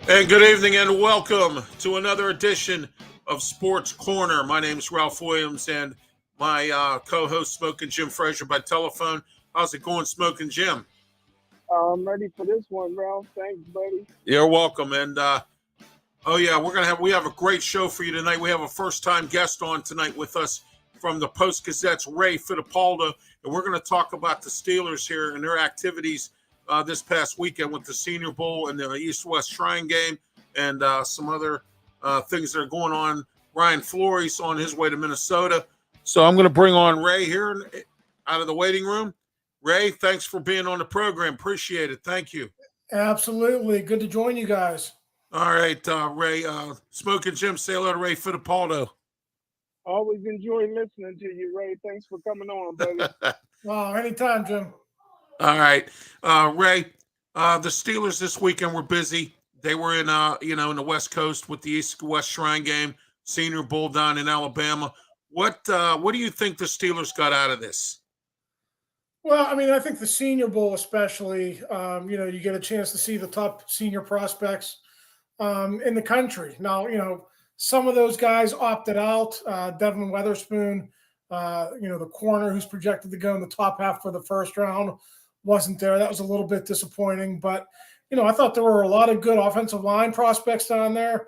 And good evening and welcome to another edition of Sports Corner. My name is Ralph Williams and my co-host Smokin Jim Frazier by telephone. How's it going, Smokin Jim? I'm ready for this one, Ralph. Thanks, buddy. You're welcome. And we have a great show for you tonight. We have a first-time guest on tonight with us from the Post-Gazette's Ray Fittipaldo, and we're going to talk about the Steelers here and their activities this past weekend with the Senior Bowl and the East-West Shrine game and some other things that are going on. Ryan Flores on his way to Minnesota. So I'm going to bring on Ray here out of the waiting room. Ray, thanks for being on the program. Appreciate it. Thank you. Absolutely. Good to join you guys. All right, Ray. Smokin Jim, say hello to Ray Fittipaldo. Always enjoy listening to you, Ray. Thanks for coming on, buddy. Oh, anytime, Jim. All right, Ray. The Steelers this weekend were busy. They were in in the West Coast with the East-West Shrine game, Senior Bowl down in Alabama. What do you think the Steelers got out of this? Well, I mean, I think the Senior Bowl especially, you get a chance to see the top senior prospects in the country. Now, some of those guys opted out. Devin Weatherspoon, the corner who's projected to go in the top half for the first round, wasn't there. That was a little bit disappointing. But, I thought there were a lot of good offensive line prospects down there,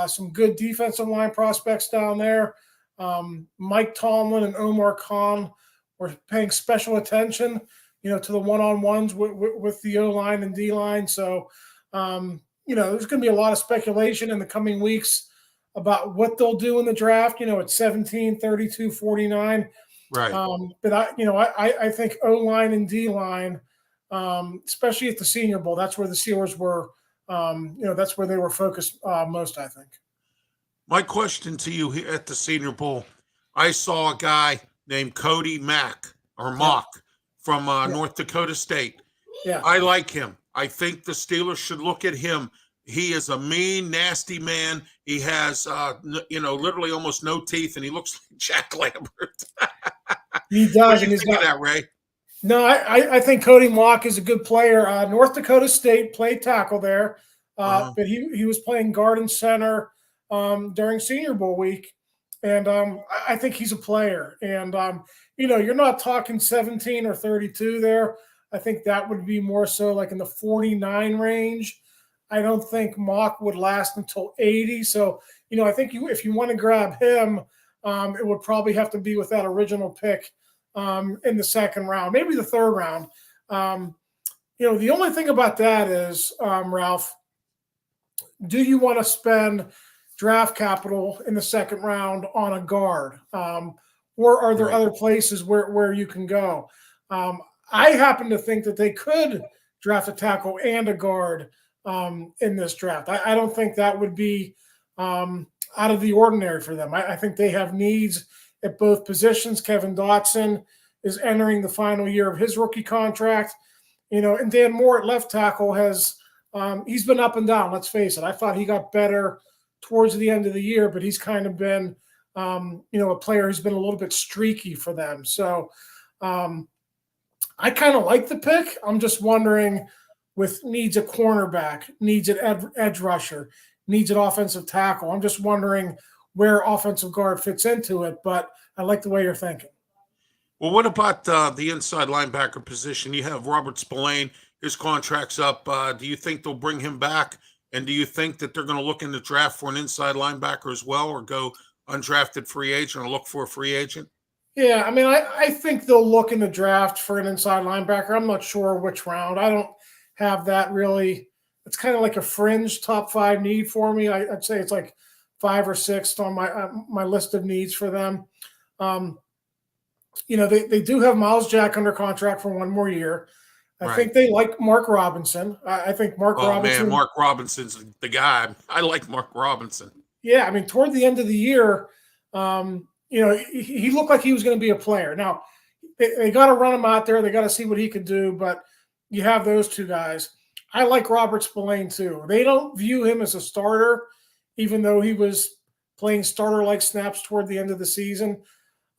some good defensive line prospects down there. Mike Tomlin and Omar Khan were paying special attention, to the one-on-ones with the O-line and D-line. So, there's going to be a lot of speculation in the coming weeks about what they'll do in the draft, at 17, 32, 49. Right. But I think O-line and D-line, especially at the Senior Bowl, that's where the Steelers were, that's where they were focused most, I think. My question to you here at the Senior Bowl, I saw a guy named Cody Mack from North Dakota State. Yeah. I like him. I think the Steelers should look at him. He is a mean, nasty man. He has, literally almost no teeth, and he looks like Jack Lambert. He does. What do you think of that, Ray? No, I think Cody Mock is a good player. North Dakota State played tackle there, but he was playing guard and center during Senior Bowl week, and I think he's a player. And, you're not talking 17 or 32 there. I think that would be more so like in the 49 range. I don't think Mock would last until 80. So, I think if you want to grab him, it would probably have to be with that original pick in the second round, maybe the third round. The only thing about that is, Ralph, do you want to spend draft capital in the second round on a guard? Or are there other places where you can go? I happen to think that they could draft a tackle and a guard in this draft. I don't think that would be out of the ordinary for them. I think they have needs at both positions. Kevin Dotson is entering the final year of his rookie contract. And Dan Moore at left tackle he's been up and down, let's face it. I thought he got better towards the end of the year, but he's kind of been, a player who's been a little bit streaky for them. So I kind of like the pick. I'm just wondering, with needs a cornerback, needs an edge rusher, needs an offensive tackle, I'm just wondering where offensive guard fits into it, but I like the way you're thinking. Well, what about the inside linebacker position? You have Robert Spillane. His contract's up. Do you think they'll bring him back? And do you think that they're going to look in the draft for an inside linebacker as well, or go undrafted free agent or look for a free agent? Yeah, I mean, I think they'll look in the draft for an inside linebacker. I'm not sure which round. I don't have that really. It's kind of like a fringe top 5 need for me. I'd say it's like 5 or 6 on my list of needs for them. They do have Miles Jack under contract for 1 more year. I think they like Mark Robinson. I think Mark Robinson. Man, Mark Robinson's the guy. I like Mark Robinson. Yeah, I mean, toward the end of the year, he looked like he was going to be a player. Now, they got to run him out there. They got to see what he can do, but you have those 2 guys. I like Robert Spillane too. They don't view him as a starter, even though he was playing starter-like snaps toward the end of the season.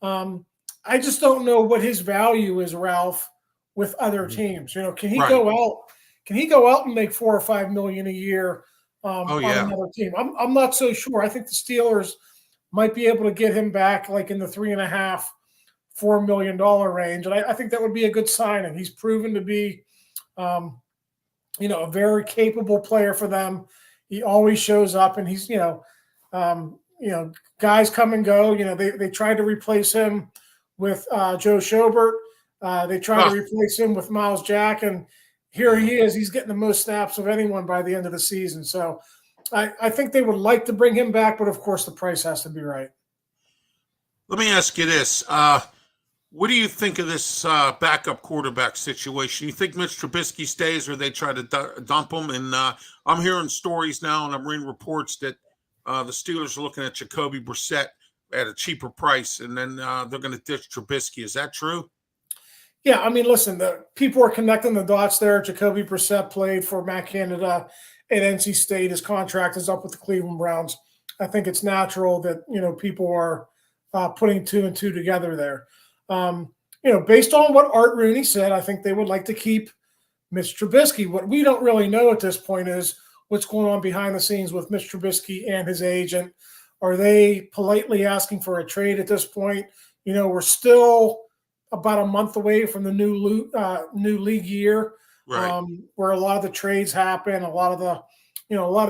I just don't know what his value is, Ralph, with other teams. Can he go out? Can he go out and make $4 or $5 million a year Oh on yeah. another team. I'm not so sure. I think the Steelers might be able to get him back like in the $3.5–4 million range, and I think that would be a good signing. He's proven to be, a very capable player for them. He always shows up, and he's guys come and go. They tried to replace him with Joe Schobert. They tried to replace him with Miles Jack, and here he is. He's getting the most snaps of anyone by the end of the season. So I think they would like to bring him back, but of course the price has to be right. Let me ask you this. What do you think of this backup quarterback situation? You think Mitch Trubisky stays or they try to dump him? And I'm hearing stories now and I'm reading reports that the Steelers are looking at Jacoby Brissett at a cheaper price, and then they're going to ditch Trubisky. Is that true? Yeah, I mean, listen, the people are connecting the dots there. Jacoby Brissett played for Matt Canada at NC State. His contract is up with the Cleveland Browns. I think it's natural that, people are putting two and two together there. Based on what Art Rooney said, I think they would like to keep Mitch Trubisky. What we don't really know at this point is what's going on behind the scenes with Mitch Trubisky and his agent. Are they politely asking for a trade at this point? We're still about a month away from the new league year, right? Where a lot of the trades happen, a lot of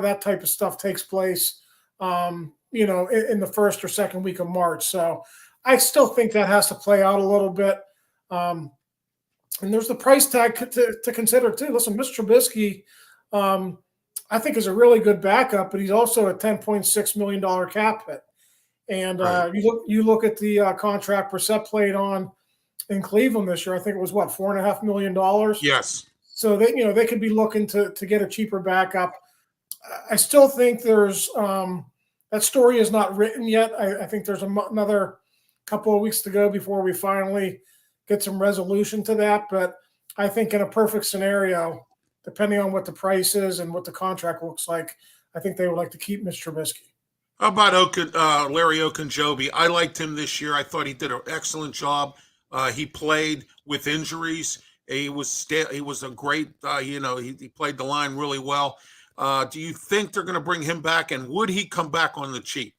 that type of stuff takes place, in the first or second week of March. So I still think that has to play out a little bit. And there's the price tag to consider too. Listen, Mr. Trubisky, I think is a really good backup, but he's also a $10.6 million cap hit. And right. you look at the contract Brissett played on in Cleveland this year. I think it was $4.5 million. Yes. So they could be looking to get a cheaper backup. I still think there's that story is not written yet. I think there's another couple of weeks to go before we finally get some resolution to that. But I think in a perfect scenario, depending on what the price is and what the contract looks like, I think they would like to keep Mr. Trubisky. How about Larry Ogunjobi? I liked him this year. I thought he did an excellent job. He played with injuries. He was a great, he played the line really well. Do you think they're going to bring him back, and would he come back on the cheap?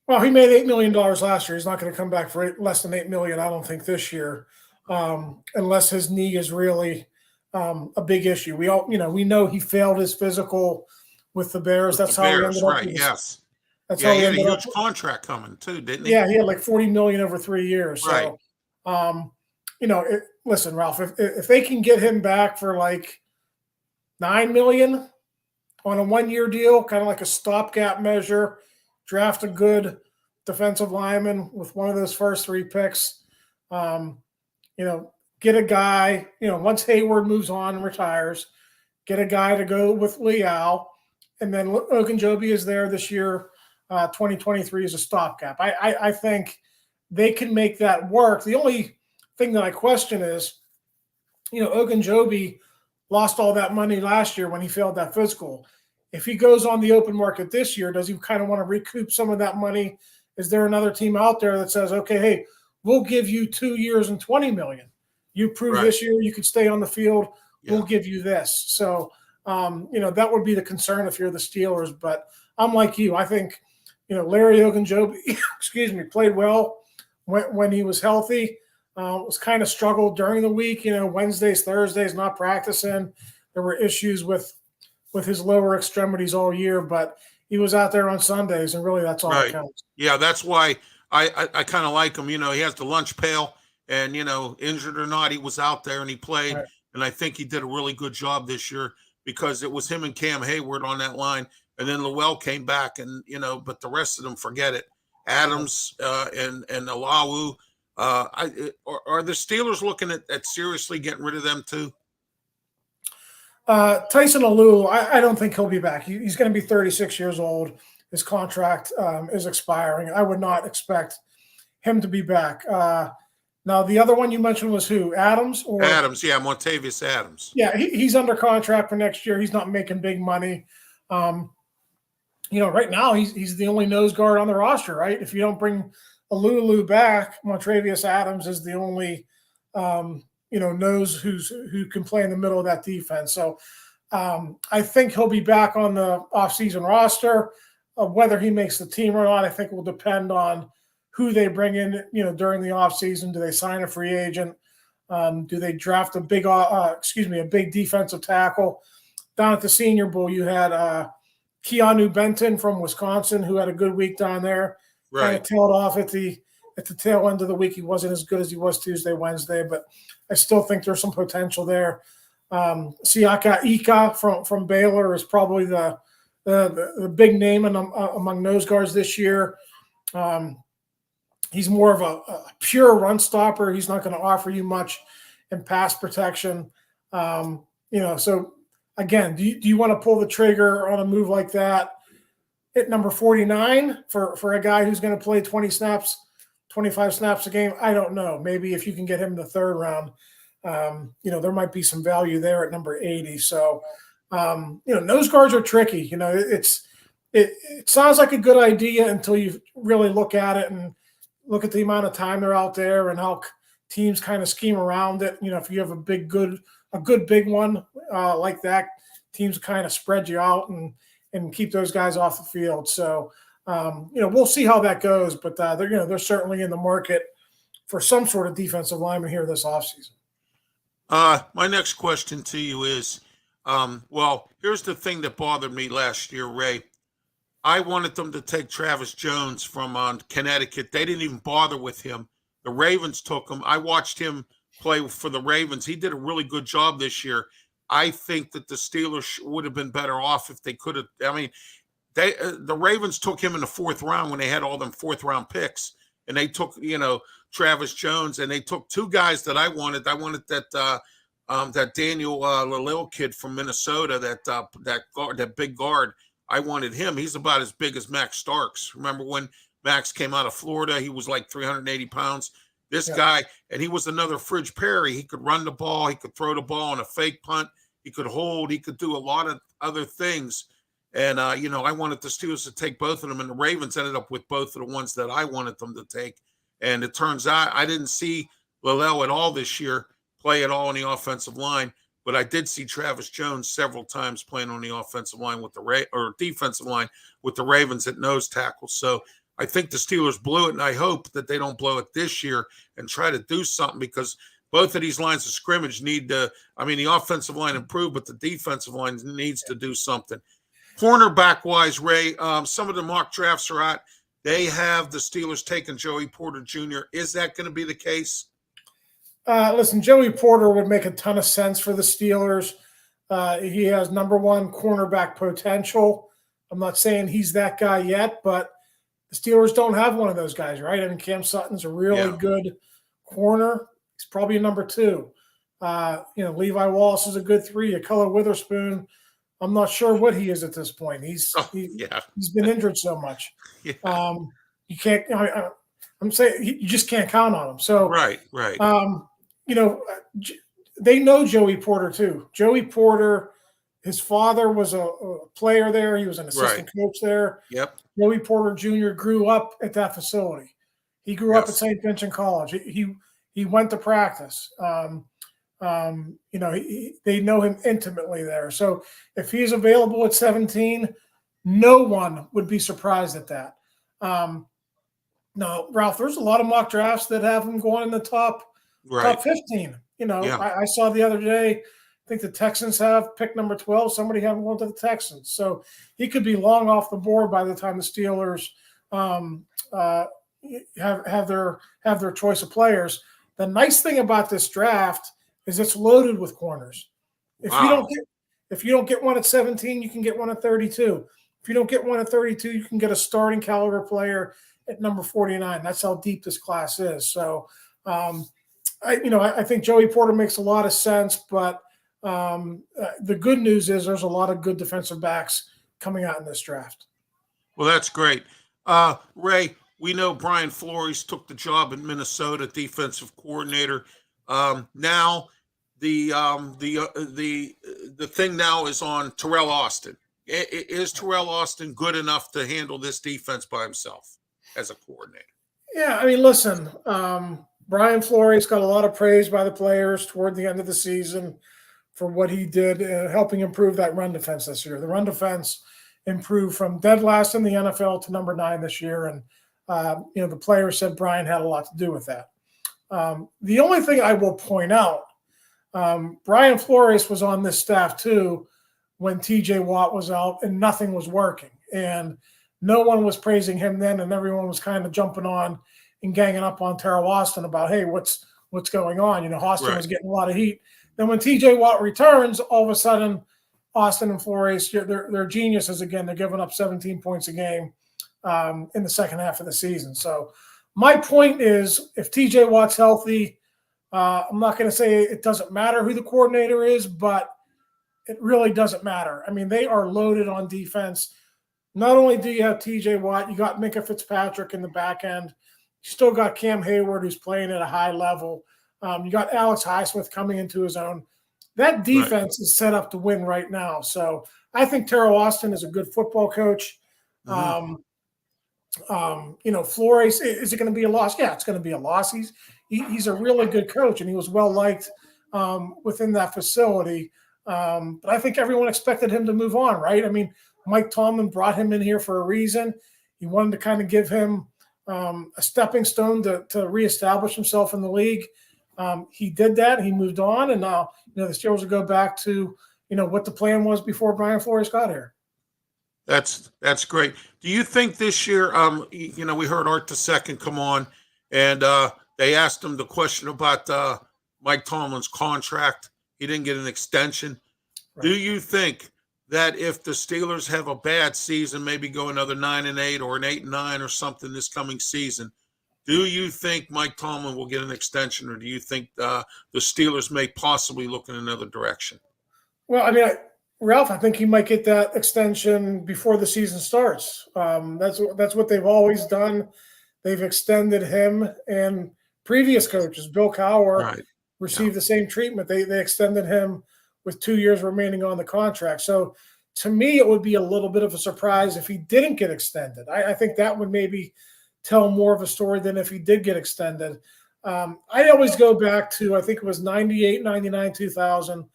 Well, he made $8 million last year. He's not going to come back for less than $8 million, I don't think, this year, unless his knee is really a big issue. We know he failed his physical with the Bears. That's how he ended up. Right? Yes. That's how how he he had a ended huge up. contract coming too, didn't he? Yeah, he had like $40 million over 3 years. Right. So, listen, Ralph, if they can get him back for like $9 million on a 1-year deal, kind of like a stopgap measure, draft a good defensive lineman with one of those first 3 picks, get a guy, once Hayward moves on and retires, get a guy to go with Leal, and then Ogunjobi is there this year. 2023 is a stopgap. I think they can make that work. The only thing that I question is, Ogunjobi lost all that money last year when he failed that physical. If he goes on the open market this year, does he kind of want to recoup some of that money? Is there another team out there that says, okay, hey, we'll give you 2 years and $20 million. You prove this year you could stay on the field. Yeah. We'll give you this. So, that would be the concern if you're the Steelers. But I'm like you. I think, Larry Ogunjobi, played well when he was healthy. Was kind of struggled during the week. Wednesdays, Thursdays, not practicing. There were issues with his lower extremities all year, but he was out there on Sundays, and really that's all that counts. Yeah, that's why I kind of like him. He has the lunch pail, and, injured or not, he was out there and he played. Right. And I think he did a really good job this year because it was him and Cam Hayward on that line. And then Llewellyn came back, and, but the rest of them, forget it. Adams and Alawu. Are the Steelers looking at seriously getting rid of them too? Tyson Alou, I don't think he'll be back. He's going to be 36 years old. His contract is expiring. I would not expect him to be back. Now, the other one you mentioned was who? Adams? Adams, yeah, Montavious Adams. Yeah, he's under contract for next year. He's not making big money. Right now he's the only nose guard on the roster, right? If you don't bring Alulu back, Montravius Adams is the only nose who can play in the middle of that defense. So I think he'll be back on the offseason roster. Whether he makes the team or not, I think will depend on who they bring in, during the offseason. Do they sign a free agent? Do they draft a big defensive tackle? Down at the Senior Bowl, you had Keanu Benton from Wisconsin, who had a good week down there. Right. Kind of tailed off at the tail end of the week. He wasn't as good as he was Tuesday, Wednesday, but I still think there's some potential there. Siaka Ika from Baylor is probably the big name among nose guards this year. He's more of a pure run stopper. He's not going to offer you much in pass protection. So again, do you want to pull the trigger on a move like that at number 49 for a guy who's going to play 20 snaps, 25 snaps a game? I don't know. Maybe if you can get him in the third round, there might be some value there at number 80. So, nose guards are tricky. It sounds like a good idea until you really look at it and look at the amount of time they're out there and how teams kind of scheme around it. If you have a good big one like that, teams kind of spread you out and keep those guys off the field. So, we'll see how that goes, but they're certainly in the market for some sort of defensive lineman here this offseason. My next question to you is, here's the thing that bothered me last year, Ray. I wanted them to take Travis Jones from Connecticut. They didn't even bother with him. The Ravens took him. I watched him play for the Ravens. He did a really good job this year. I think that the Steelers would have been better off if they could have. I mean, the Ravens took him in the fourth round when they had all them fourth-round picks, and they took, Travis Jones, and they took two guys that I wanted. I wanted that Daniel Lalil kid from Minnesota, that big guard. I wanted him. He's about as big as Max Starks. Remember when Max came out of Florida? He was like 380 pounds. This guy, and he was another Fridge Perry. He could run the ball. He could throw the ball on a fake punt. He could hold. He could do a lot of other things. And, I wanted the Steelers to take both of them, and the Ravens ended up with both of the ones that I wanted them to take. And it turns out I didn't see Lalil at all this year play at all on the offensive line, but I did see Travis Jones several times playing on the offensive line with defensive line with the Ravens at nose tackle. So I think the Steelers blew it, and I hope that they don't blow it this year and try to do something, because both of these lines of scrimmage the offensive line improved, but the defensive line needs to do something. Cornerback-wise, Ray, some of the mock drafts are out. They have the Steelers taking Joey Porter Jr. Is that going to be the case? Listen, Joey Porter would make a ton of sense for the Steelers. He has number one cornerback potential. I'm not saying he's that guy yet, but the Steelers don't have one of those guys, right? I mean, Cam Sutton's a really good corner. He's probably a number two. Levi Wallace is a good three. Akello Witherspoon, I'm not sure what he is at this point. He's been injured so much. Yeah. You can't. I'm saying you just can't count on him. So right. They know Joey Porter too. Joey Porter, his father was a player there. He was an assistant coach there. Yep. Joey Porter Jr. grew up at that facility. He grew up at St. Vincent College. He went to practice. They know him intimately there. So if he's available at 17, no one would be surprised at that. No, Ralph, there's a lot of mock drafts that have him going in the top 15. I saw the other day, I think the Texans have pick number 12. Somebody had him going to the Texans. So he could be long off the board by the time the Steelers have their choice of players. The nice thing about this draft is it's loaded with corners. If you don't get one at 17, you can get one at 32. If you don't get one at 32, you can get a starting caliber player at number 49. That's how deep this class is. So, I think Joey Porter makes a lot of sense, but the good news is there's a lot of good defensive backs coming out in this draft. Well, that's great. Ray, we know Brian Flores took the job in Minnesota, defensive coordinator. Now the thing now is on Terrell Austin. Is Terrell Austin good enough to handle this defense by himself as a coordinator? Yeah, I mean, listen, Brian Flores got a lot of praise by the players toward the end of the season for what he did helping improve that run defense this year. The run defense improved from dead last in the NFL to number 9 this year, and the players said Brian had a lot to do with that. The only thing I will point out, Brian Flores was on this staff too when TJ Watt was out and nothing was working, and no one was praising him then, and everyone was kind of jumping on and ganging up on Terrell Austin about, hey, what's going on? Austin was getting a lot of heat. Then when TJ Watt returns, all of a sudden, Austin and Flores, they're geniuses again. They're giving up 17 points a game in the second half of the season. So my point is, if TJ Watt's healthy, I'm not going to say it doesn't matter who the coordinator is, but it really doesn't matter. I mean, they are loaded on defense. Not only do you have TJ Watt, you got Minka Fitzpatrick in the back end. You still got Cam Hayward, who's playing at a high level. You got Alex Highsmith coming into his own. That defense is set up to win right now. So I think Terrell Austin is a good football coach. Flores, is it going to be a loss? Yeah, it's going to be a loss. He's a really good coach, and he was well liked within that facility. But I think everyone expected him to move on, right? I mean, Mike Tomlin brought him in here for a reason. He wanted to kind of give him a stepping stone to reestablish himself in the league. He did that. He moved on, and now the Steelers will go back to what the plan was before Brian Flores got here. That's great. Do you think this year? We heard Art II come on, and they asked him the question about Mike Tomlin's contract. He didn't get an extension. Right. Do you think that if the Steelers have a bad season, maybe go another 9-8 or an 8-9 or something this coming season, do you think Mike Tomlin will get an extension, or do you think the Steelers may possibly look in another direction? Well, I mean, Ralph, I think he might get that extension before the season starts. That's what they've always done. They've extended him, and previous coaches, Bill Cowher, received the same treatment. They extended him with 2 years remaining on the contract. So to me, it would be a little bit of a surprise if he didn't get extended. I think that would maybe tell more of a story than if he did get extended. I always go back to, I think it was 98, 99, 2000.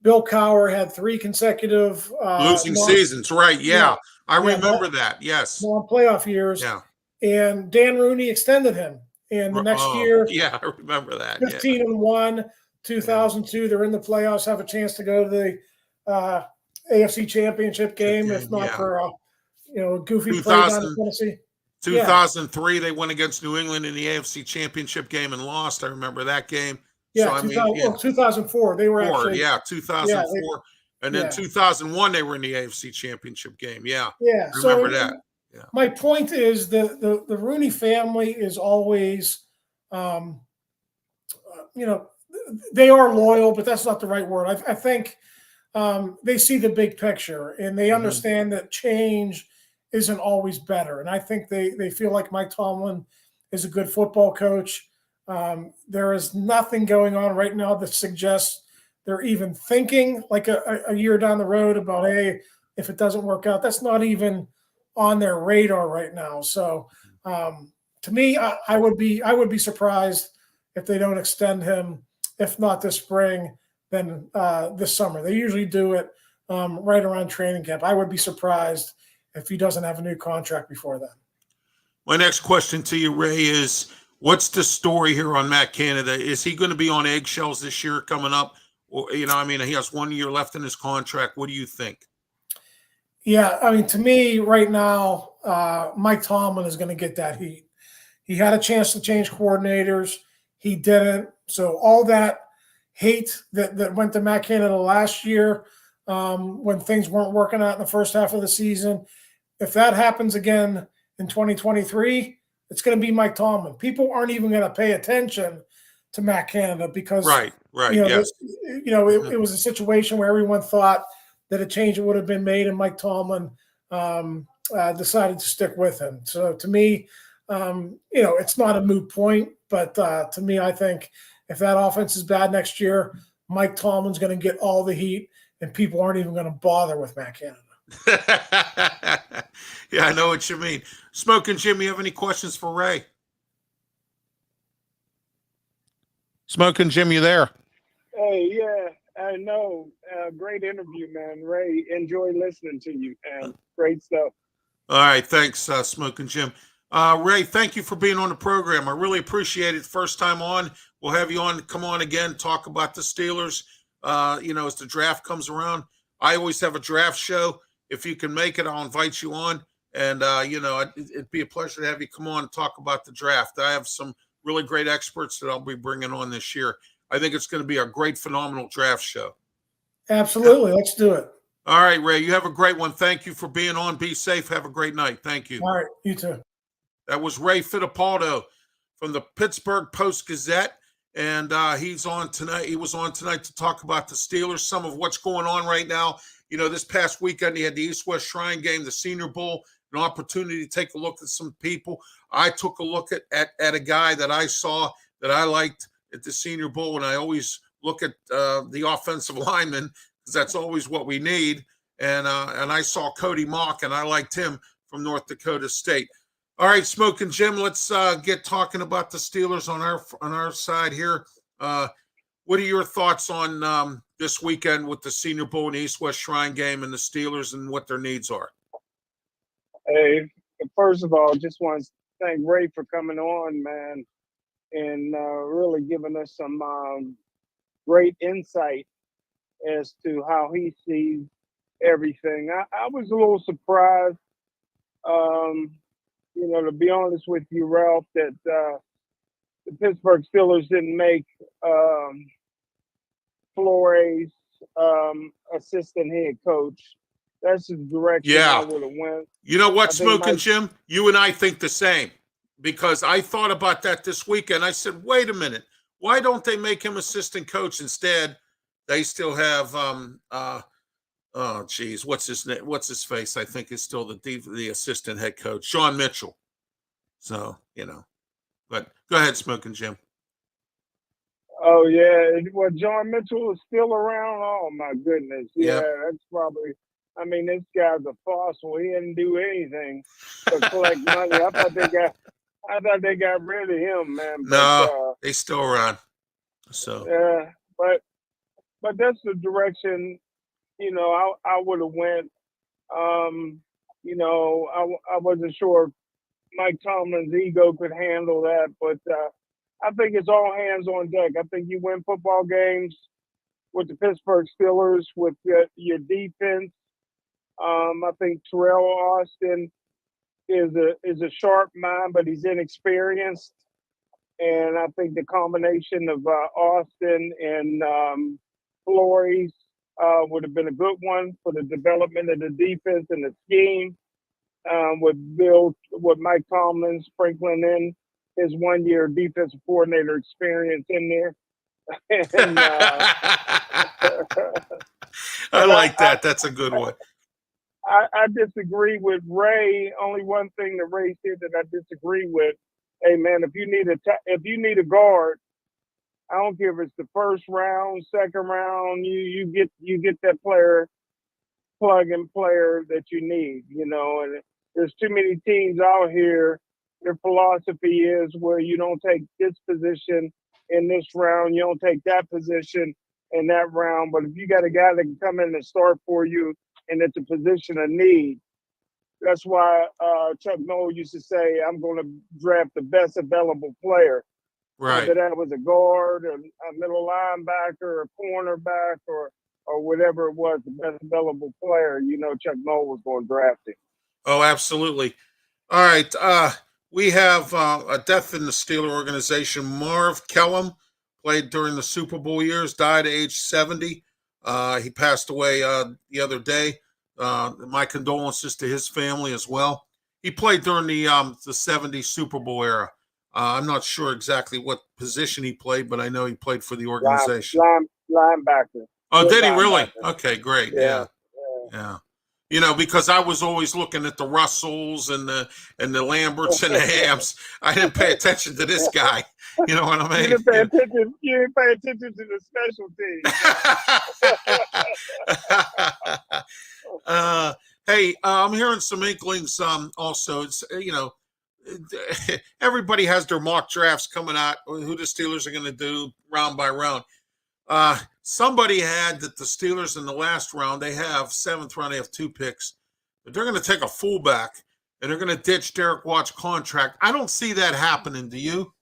Bill Cowher had 3 consecutive losing seasons, right? Yeah. I remember that. Yes. Long playoff years. Yeah. And Dan Rooney extended him. And the next year, I remember that. 15-1, 2002, they're in the playoffs, have a chance to go to the AFC Championship game, if not for a goofy play down in Tennessee. 2003, they went against New England in the AFC Championship game and lost. I remember that game. Yeah, 2004. They were 2004. And then 2001, they were in the AFC Championship game. Yeah. Yeah. I remember that. Yeah. My point is the Rooney family is always, they are loyal, but that's not the right word. I think they see the big picture, and they understand that change isn't always better. And I think they feel like Mike Tomlin is a good football coach. There is nothing going on right now that suggests they're even thinking like a year down the road about, hey, if it doesn't work out. That's not even on their radar right now. So to me, I would be surprised if they don't extend him, if not this spring, then this summer. They usually do it right around training camp. I would be surprised if he doesn't have a new contract before then. My next question to you, Ray, is what's the story here on Matt Canada? Is he going to be on eggshells this year coming up? Or, he has 1 year left in his contract. What do you think? Yeah, I mean, to me right now, Mike Tomlin is going to get that heat. He had a chance to change coordinators. He didn't. So all that hate that went to Matt Canada last year when things weren't working out in the first half of the season, if that happens again in 2023, it's going to be Mike Tomlin. People aren't even going to pay attention to Matt Canada because it was a situation where everyone thought that a change would have been made, and Mike Tomlin decided to stick with him. So to me, it's not a moot point, but to me, I think if that offense is bad next year, Mike Tomlin's going to get all the heat, and people aren't even going to bother with Matt Canada. Yeah, I know what you mean. Smokin' Jim, you have any questions for Ray? Smokin' Jim, you there? Hey, yeah. I know. Great interview, man. Ray, enjoy listening to you, and great stuff. All right, thanks, Smokin' Jim. Ray, thank you for being on the program. I really appreciate it. First time on, we'll have you on. Come on again, talk about the Steelers. As the draft comes around, I always have a draft show. If you can make it, I'll invite you on. And it'd be a pleasure to have you come on and talk about the draft. I have some really great experts that I'll be bringing on this year. I think it's going to be a great, phenomenal draft show. Absolutely, let's do it. All right, Ray, you have a great one. Thank you for being on. Be safe. Have a great night. Thank you. All right, you too. That was Ray Fittipaldo from the Pittsburgh Post-Gazette, and he's on tonight. He was on tonight to talk about the Steelers, some of what's going on right now. This past weekend, he had the East-West Shrine game, the Senior Bowl, an opportunity to take a look at some people. I took a look at a guy that I saw that I liked at the Senior Bowl, and I always look at the offensive linemen because that's always what we need. And I saw Cody Mock, and I liked him from North Dakota State. All right, Smokin' Jim, let's get talking about the Steelers on our side here. What are your thoughts on this weekend with the Senior Bowl and East-West Shrine game and the Steelers and what their needs are? Hey, first of all, just want to thank Ray for coming on, man, and really giving us some great insight as to how he sees everything. I was a little surprised, to be honest with you, Ralph, that the Pittsburgh Steelers didn't make Flores assistant head coach. That's the direction I would have went. You know what, Smokin' Jim? You and I think the same, because I thought about that this weekend. I said, wait a minute. Why don't they make him assistant coach instead? They still have what's his face? I think is still the assistant head coach, John Mitchell. So, but go ahead, Smokin' Jim. Oh, yeah. Well, John Mitchell is still around. Oh, my goodness. Yeah, that's probably, this guy's a fossil. He didn't do anything to collect money. I thought they got rid of him, man. No, they still around. So yeah, but that's the direction, I would have went. I wasn't sure Mike Tomlin's ego could handle that, but I think it's all hands on deck. I think you win football games with the Pittsburgh Steelers with your defense. I think Terrell Austin is a sharp mind, but he's inexperienced. And I think the combination of Austin and Flores would have been a good one for the development of the defense and the scheme. With Mike Tomlin sprinkling in his 1 year defensive coordinator experience in there. And, I like that. That's a good one. I disagree with Ray. Only one thing that Ray said that I disagree with. Hey man, if you need a guard, I don't care if it's the first round, second round, you get that plug-in player that you need, and there's too many teams out here. Their philosophy is where you don't take this position in this round, you don't take that position in that round. But if you got a guy that can come in and start for you and it's a position of need, that's why Chuck Noll used to say, I'm going to draft the best available player. Right. Whether that was a guard, a middle linebacker, a cornerback, or whatever it was, the best available player, Chuck Noll was going to draft him. Oh, absolutely. All right. We have a death in the Steeler organization. Marv Kellum played during the Super Bowl years, died at age 70. He passed away the other day. My condolences to his family as well. He played during the 70s Super Bowl era. I'm not sure exactly what position he played, but I know he played for the organization. Linebacker. Oh, did he really? Okay, great. Yeah. Because I was always looking at the Russells and the Lamberts and the Hams. I didn't pay attention to this guy. You know what I mean? You didn't pay attention to the special teams. Hey, I'm hearing some inklings. Also, it's everybody has their mock drafts coming out. Who the Steelers are going to do round by round. Somebody had that the Steelers in the last round, they have 7th round, they have 2 picks. But they're going to take a fullback and they're going to ditch Derek Watt's contract. I don't see that happening. Do you?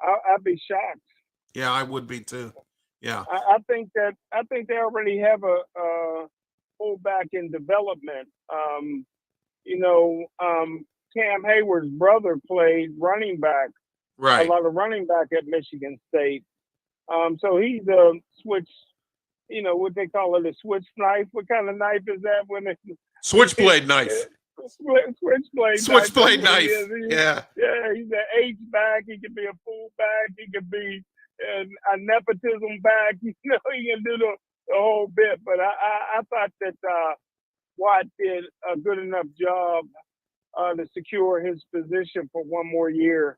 I'd be shocked. Yeah, I would be too. Yeah. I think they already have a fullback in development. Cam Hayward's brother played running back, Right. a lot of running back at Michigan State. So he's a switch, what they call it, a switch knife. What kind of knife is that? Switchblade knife. Switchblade knife. Yeah. Yeah, he's an H back. He could be a fullback. He could be a nepotism back. He can do the whole bit. But I thought that Watt did a good enough job to secure his position for one more year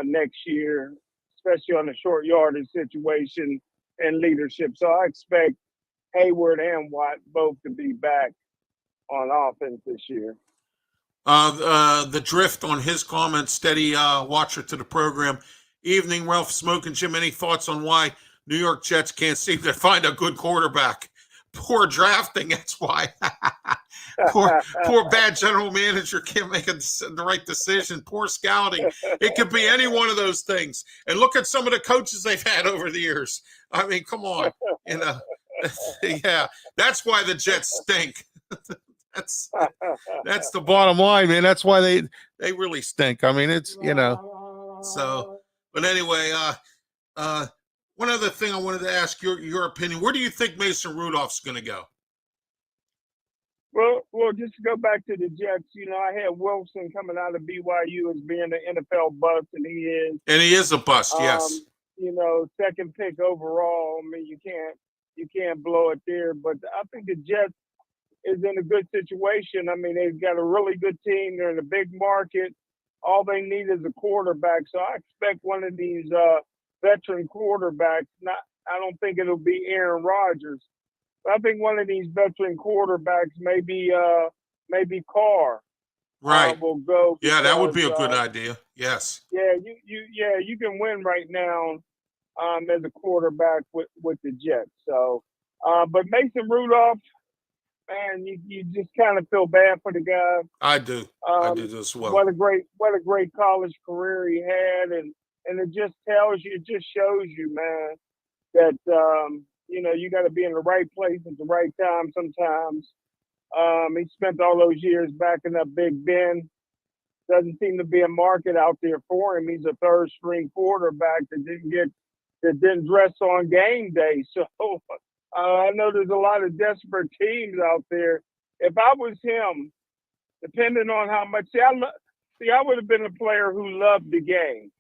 next year, especially on the short yardage situation and leadership. So I expect Hayward and Watt both to be back on offense this year. The drift on his comments, steady watcher to the program. Evening, Ralph, Smokin, Jim. Any thoughts on why New York Jets can't seem to find a good quarterback? Poor drafting, that's why. poor bad general manager can't make the right decision. Poor scouting. It could be any one of those things. And look at some of the coaches they've had over the years. I mean, come on. Yeah, that's why the Jets stink. That's the bottom line, man. That's why they really stink. I mean, it's so. But anyway, one other thing I wanted to ask your opinion. Where do you think Mason Rudolph's going to go? Well, just to go back to the Jets, I had Wilson coming out of BYU as being an NFL bust, and he is. And he is a bust, yes. 2nd pick overall. I mean, you can't blow it there. But I think the Jets is in a good situation. I mean, they've got a really good team. They're in a big market. All they need is a quarterback. So I expect one of these veteran quarterbacks. I don't think it'll be Aaron Rodgers. I think one of these veteran quarterbacks, maybe Carr, right, will go. Yeah, that would be a good idea. Yes. Yeah, you can win right now as a quarterback with the Jets. So, but Mason Rudolph, man, you just kind of feel bad for the guy. I do. I do as well. What a great college career he had, and it just shows you, man, that you got to be in the right place at the right time sometimes. He spent all those years backing up Big Ben. Doesn't seem to be a market out there for him. He's a 3rd-string quarterback that didn't dress on game day. So I know there's a lot of desperate teams out there. If I was him, depending on how much, I would have been a player who loved the game.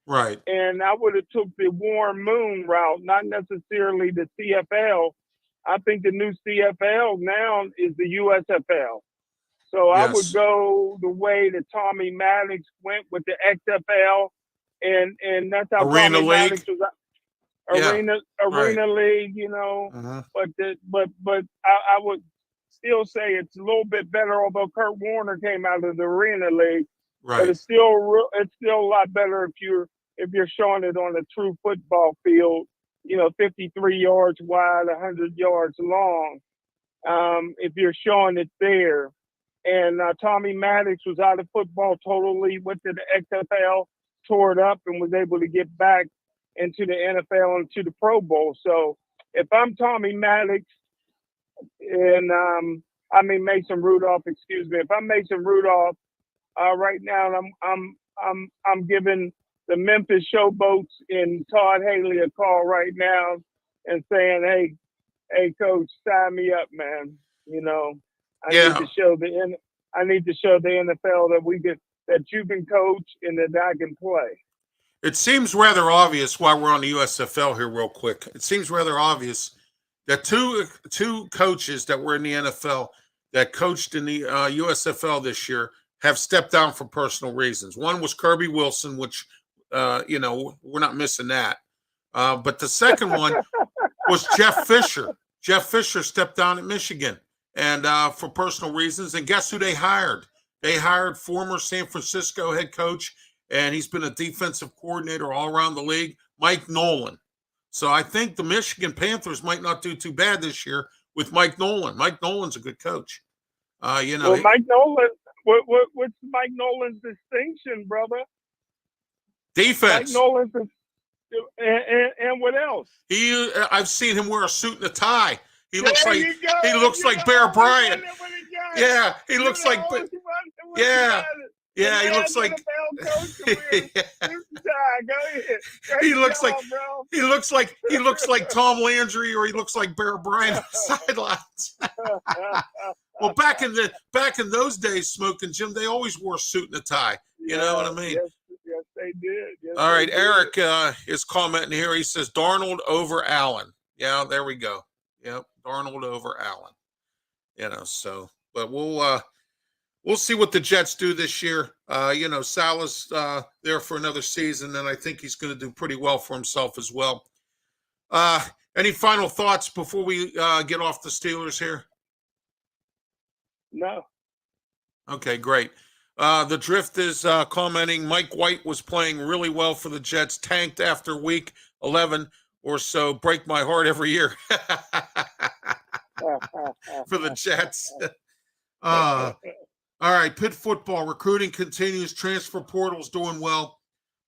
Right. And I would have took the Warren Moon route, not necessarily the CFL. I think the new CFL now is the USFL. So yes. I would go the way that Tommy Maddox went with the XFL, and that's how Arena Tommy League. Maddox was. Arena right. League, Uh-huh. But I would still say it's a little bit better. Although Kurt Warner came out of the Arena League, right. But it's still a lot better if you're showing it on a true football field. 53 yards wide, 100 yards long. If you're showing it there, and Tommy Maddox was out of football totally, went to the XFL, tore it up, and was able to get back into the NFL and to the Pro Bowl. So if I'm Tommy Maddox and Mason Rudolph, excuse me, if I'm Mason Rudolph right now, I'm giving the Memphis Showboats and Todd Haley a call right now and saying, hey, coach, sign me up, man. I need to show the NFL that you can coach and that I can play. It seems rather obvious while we're on the USFL here real quick. It seems rather obvious that two coaches that were in the NFL that coached in the USFL this year have stepped down for personal reasons. One was Kirby Wilson, which, we're not missing that. But the second one was Jeff Fisher. Jeff Fisher stepped down at Michigan and for personal reasons. And guess who they hired? They hired former San Francisco head coach, and he's been a defensive coordinator all around the league, Mike Nolan. So I think the Michigan Panthers might not do too bad this year with Mike Nolan. Mike Nolan's a good coach. Well, Mike Nolan. What's Mike Nolan's distinction, brother? Defense. Mike Nolan's, and what else? I've seen him wear a suit and a tie. He looks There like you go. he looks like Bear Bryant. Yeah, he looks like yeah. Yeah, he looks like he looks like Tom Landry, or he looks like Bear Bryant on the sidelines. Well, back in those days, Smokin' Jim, they always wore a suit and a tie. You know what I mean? Yes, they did. Yes, all right, Eric is commenting here. He says Darnold over Allen. Yeah, there we go. Yep, Darnold over Allen. You know, so but we'll see what the Jets do this year. You know, Salah's there for another season, and I think he's going to do pretty well for himself as well. Any final thoughts before we get off the Steelers here? No. Okay, great. The Drift is commenting, Mike White was playing really well for the Jets, tanked after week 11 or so, break my heart every year for the Jets. All right, Pitt football recruiting continues. Transfer portal's doing well.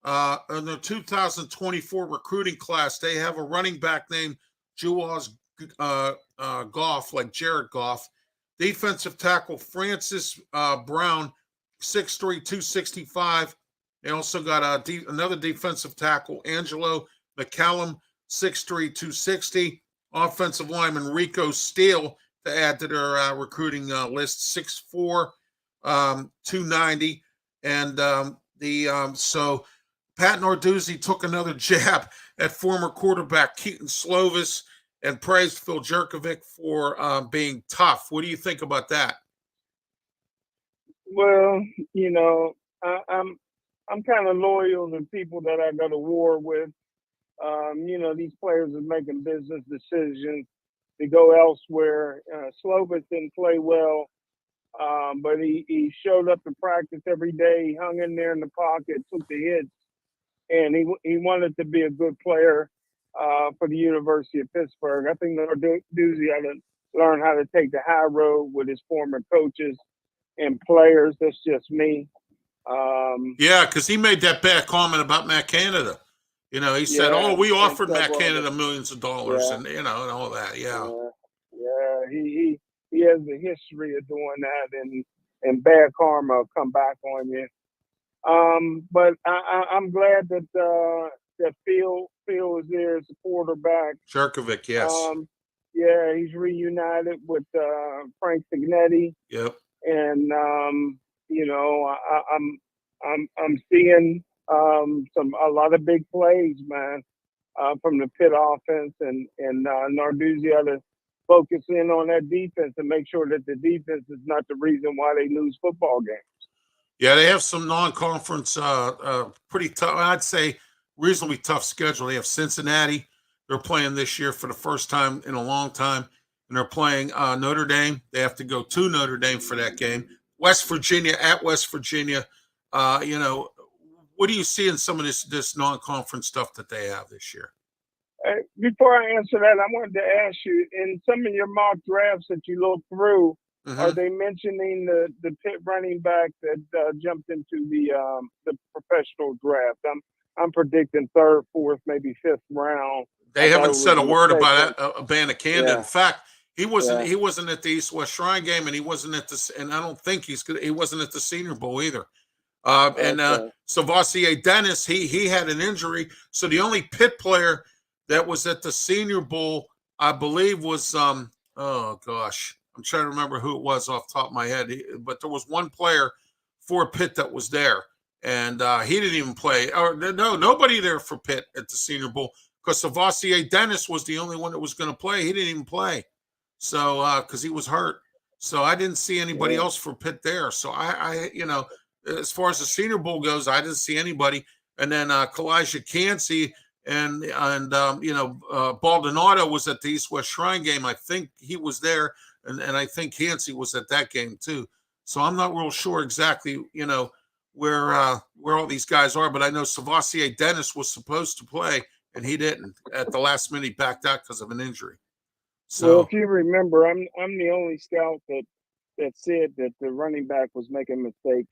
In the 2024 recruiting class, they have a running back named Juwaz Goff, like Jared Goff. Defensive tackle Francis Brown, 6'3", 265. They also got another defensive tackle, Angelo McCallum, 6'3", 260. Offensive lineman Rico Steele to add to their recruiting list, 6'4", 290. And so Pat Narduzzi took another jab at former quarterback Keaton Slovis and praised Phil Jerkovic for being tough. What do you think about that? Well, you know, I'm kind of loyal to people that I go to war with. You know, these players are making business decisions to go elsewhere. Slovis didn't play well, but he showed up to practice every day. He hung in there in the pocket, took the hits, and he wanted to be a good player for the University of Pittsburgh. I think Narduzzi had to learn how to take the high road with his former coaches and players. That's just me. Yeah, because he made that bad comment about Matt Canada. You know, he said, "Oh, we offered Matt Canada millions of dollars," and you know, and all that. Yeah. He has a history of doing that, and bad karma will come back on you. But I'm glad that Phil is there as a quarterback. Jerkovic, yes. Yeah, he's reunited with Frank Signetti. Yep. And you know, I'm seeing a lot of big plays, man, from the Pitt offense, and Narduzzi had to focus in on that defense and make sure that the defense is not the reason why they lose football games. Yeah, they have some non-conference, pretty tough. I'd say reasonably tough schedule. They have Cincinnati. They're playing this year for the first time in a long time, and they're playing Notre Dame. They have to go to Notre Dame for that game. West Virginia at West Virginia. You know, what do you see in some of this non-conference stuff that they have this year? Before I answer that, I wanted to ask you, in some of your mock drafts that you look through, are they mentioning the Pitt running back that jumped into the professional draft? I'm predicting third, fourth, maybe fifth round. They haven't said a word about Abanikanda. Yeah. In fact, he wasn't at the East-West Shrine game, and he wasn't at the, and I don't think he wasn't at the Senior Bowl either. And Savassier Dennis, he had an injury, so the only Pitt player that was at the Senior Bowl, I believe, was oh gosh, I'm trying to remember who it was off the top of my head, but there was one player for Pitt that was there, and he didn't even play. Or no, nobody there for Pitt at the Senior Bowl, because Savassier Dennis was the only one that was going to play. He didn't even play, so because he was hurt. So I didn't see anybody else for Pitt there. So I you know, as far as the Senior Bowl goes, I didn't see anybody. And then Kalijah Cansey and you know, Baldonado was at the East-West Shrine game. I think he was there, and I think Cansey was at that game too. So I'm not real sure exactly, you know, where all these guys are, but I know Savassier Dennis was supposed to play, and he didn't. At the last minute, he backed out because of an injury. Well, So if you remember, I'm the only scout that said that the running back was making a mistake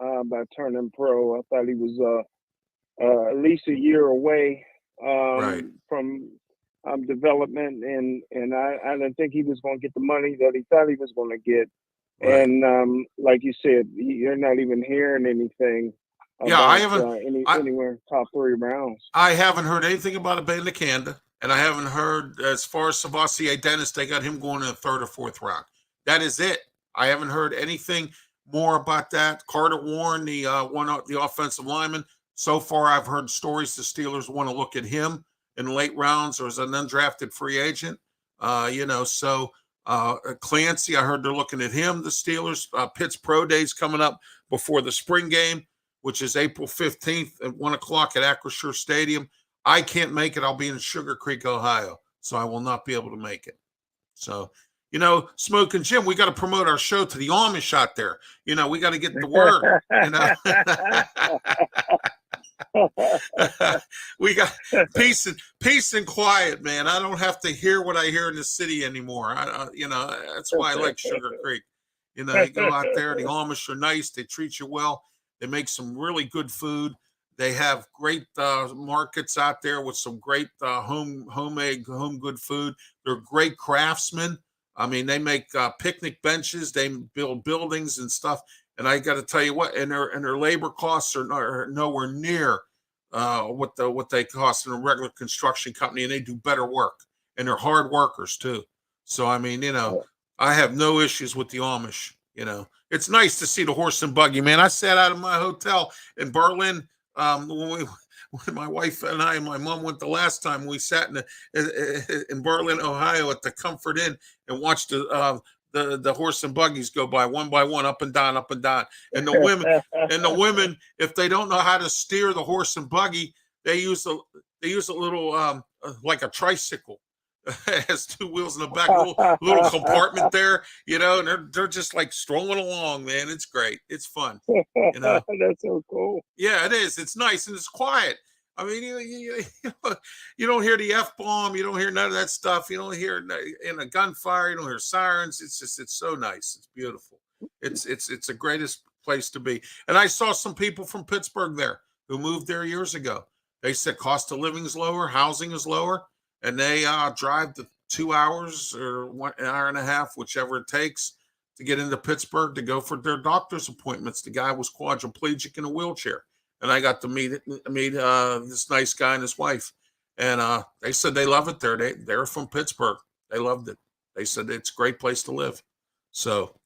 by turning pro. I thought he was at least a year away right. from development, and I didn't think he was going to get the money that he thought he was going to get. Right. And like you said, you're not even hearing anything Yeah, I about haven't. anywhere top 3 rounds. I haven't heard anything about Abanda Canada, and I haven't heard as far as Savasier Dennis. They got him going in the 3rd or 4th round. That is it. I haven't heard anything more about that. Carter Warren, the offensive lineman. So far, I've heard stories the Steelers want to look at him in late rounds or as an undrafted free agent. Clancy, I heard they're looking at him. The Steelers. Pitt's Pro Day's coming up before the spring game, which is April 15th at 1 o'clock at Acrisure Stadium. I can't make it. I'll be in Sugar Creek, Ohio, so I will not be able to make it. So, Smokin' Jim, we got to promote our show to the Amish out there. We got to get the word, We got peace and quiet, man. I don't have to hear what I hear in the city anymore. That's why I like Sugar Creek. You go out there, the Amish are nice. They treat you well. They make some really good food. They have great markets out there with some great homemade, home good food. They're great craftsmen. I mean, they make picnic benches. They build buildings and stuff. And I got to tell you what, and their labor costs are nowhere near what they cost in a regular construction company, and they do better work. And they're hard workers too. So I mean, I have no issues with the Amish. It's nice to see the horse and buggy, man. I sat out of my hotel in Berlin when my wife and I and my mom went the last time. We sat in Berlin, Ohio, at the Comfort Inn and watched the horse and buggies go by one, up and down, up and down. And the women, if they don't know how to steer the horse and buggy, they use a little like a tricycle. It has 2 wheels in the back, little compartment there, and they're just like strolling along, man. It's great. It's fun. That's so cool. Yeah, it is. It's nice and it's quiet. I mean, you don't hear the F-bomb. You don't hear none of that stuff. You don't hear in a gunfire. You don't hear sirens. It's so nice. It's beautiful. It's the greatest place to be. And I saw some people from Pittsburgh there who moved there years ago. They said cost of living is lower, housing is lower, and they drive the 2 hours or an hour and a half, whichever it takes, to get into Pittsburgh to go for their doctor's appointments. The guy was quadriplegic in a wheelchair. And I got to meet this nice guy and his wife, and they said they love it there. They're from Pittsburgh. They loved it. They said it's a great place to live. So,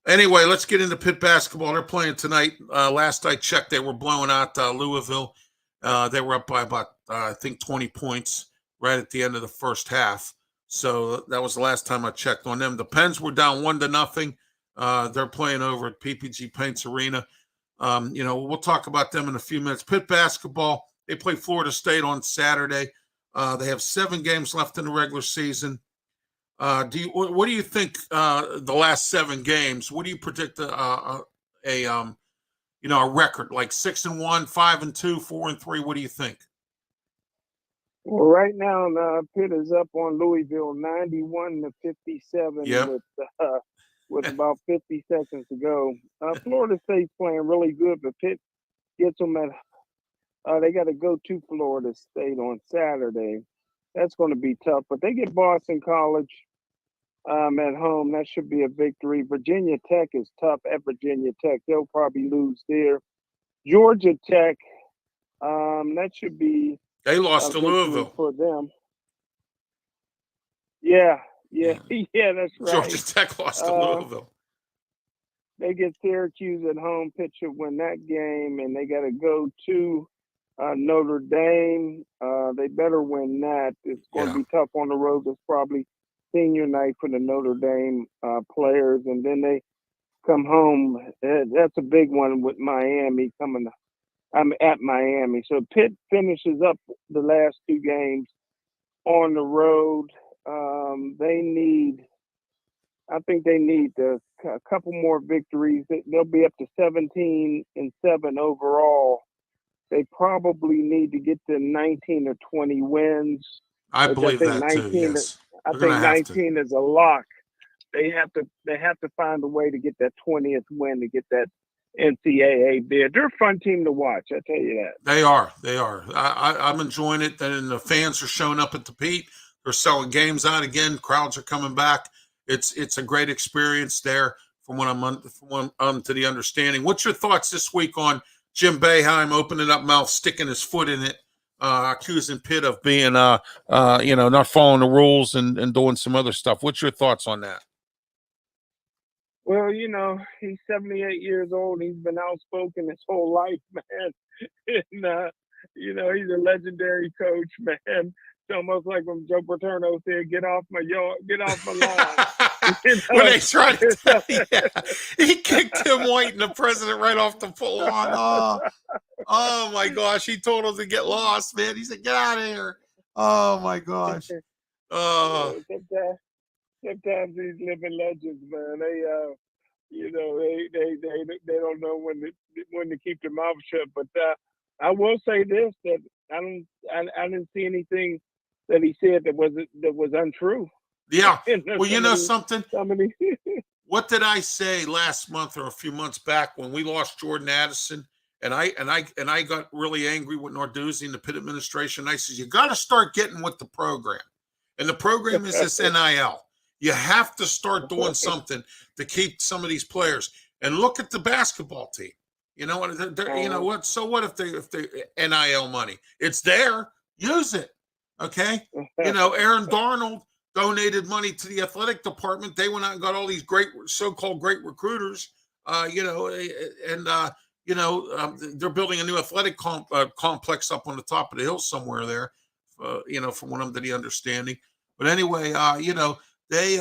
anyway, let's get into Pitt basketball. They're playing tonight. Last I checked, they were blowing out Louisville. They were up by about I think 20 points right at the end of the first half. So that was the last time I checked on them. The Pens were down 1-0. They're playing over at PPG Paints Arena. We'll talk about them in a few minutes. Pitt basketball, they play Florida State on Saturday. They have 7 games left in the regular season. What do you think the last 7 games? What do you predict a record like 6-1, 5-2, 4-3? What do you think? Well, right now, Pitt is up on Louisville 91-57. Yep. With about 50 seconds to go. Florida State's playing really good, but Pitt gets them they got to go to Florida State on Saturday. That's going to be tough, but they get Boston College at home. That should be a victory. Virginia Tech is tough at Virginia Tech. They'll probably lose there. Georgia Tech, that should be they lost to Louisville for them. Yeah, that's right. Georgia Tech lost to Louisville. They get Syracuse at home. Pitt should win that game, and they got to go to Notre Dame. They better win that. It's going to be tough on the road. It's probably senior night for the Notre Dame players, and then they come home. That's a big one with Miami coming. I'm at Miami, so Pitt finishes up the last 2 games on the road. I think they need a couple more victories. They'll be up to 17-7 overall they probably need to get to 19 or 20 wins. I Which believe that too. Yes, I they're think going to have to. 19 is a lock. They have to find a way to get that 20th win to get that NCAA bid. They're a fun team to watch. I tell you that. They are. They are. I'm enjoying it. And the fans are showing up at the Pete. They're selling games out again. Crowds are coming back. It's a great experience there. From what I'm to the understanding. What's your thoughts this week on Jim Boeheim opening up mouth, sticking his foot in it, accusing Pitt of being, not following the rules and doing some other stuff? What's your thoughts on that? Well, he's 78 years old. He's been outspoken his whole life, man. And, he's a legendary coach, man. It's almost like when Joe Paterno said, get off my lawn. When they tried to he kicked Tim White and the president right off the lawn. Oh, my gosh. He told him to get lost, man. He said, get out of here. Oh, my gosh. Sometimes these living legends, man, they don't know when to keep their mouth shut. But I will say this, that I didn't see anything that he said that was untrue. Yeah. Well, something. What did I say last month or a few months back when we lost Jordan Addison? And I got really angry with Narduzzi and the Pitt administration. I said, you got to start getting with the program. And the program is this NIL. You have to start doing something to keep some of these players. And look at the basketball team. You know what? So what if they NIL money? It's there. Use it. Okay. Aaron Darnold donated money to the athletic department. They went out and got all these so-called great recruiters. They're building a new athletic complex up on the top of the hill somewhere there. From what I'm to the understanding. But anyway, they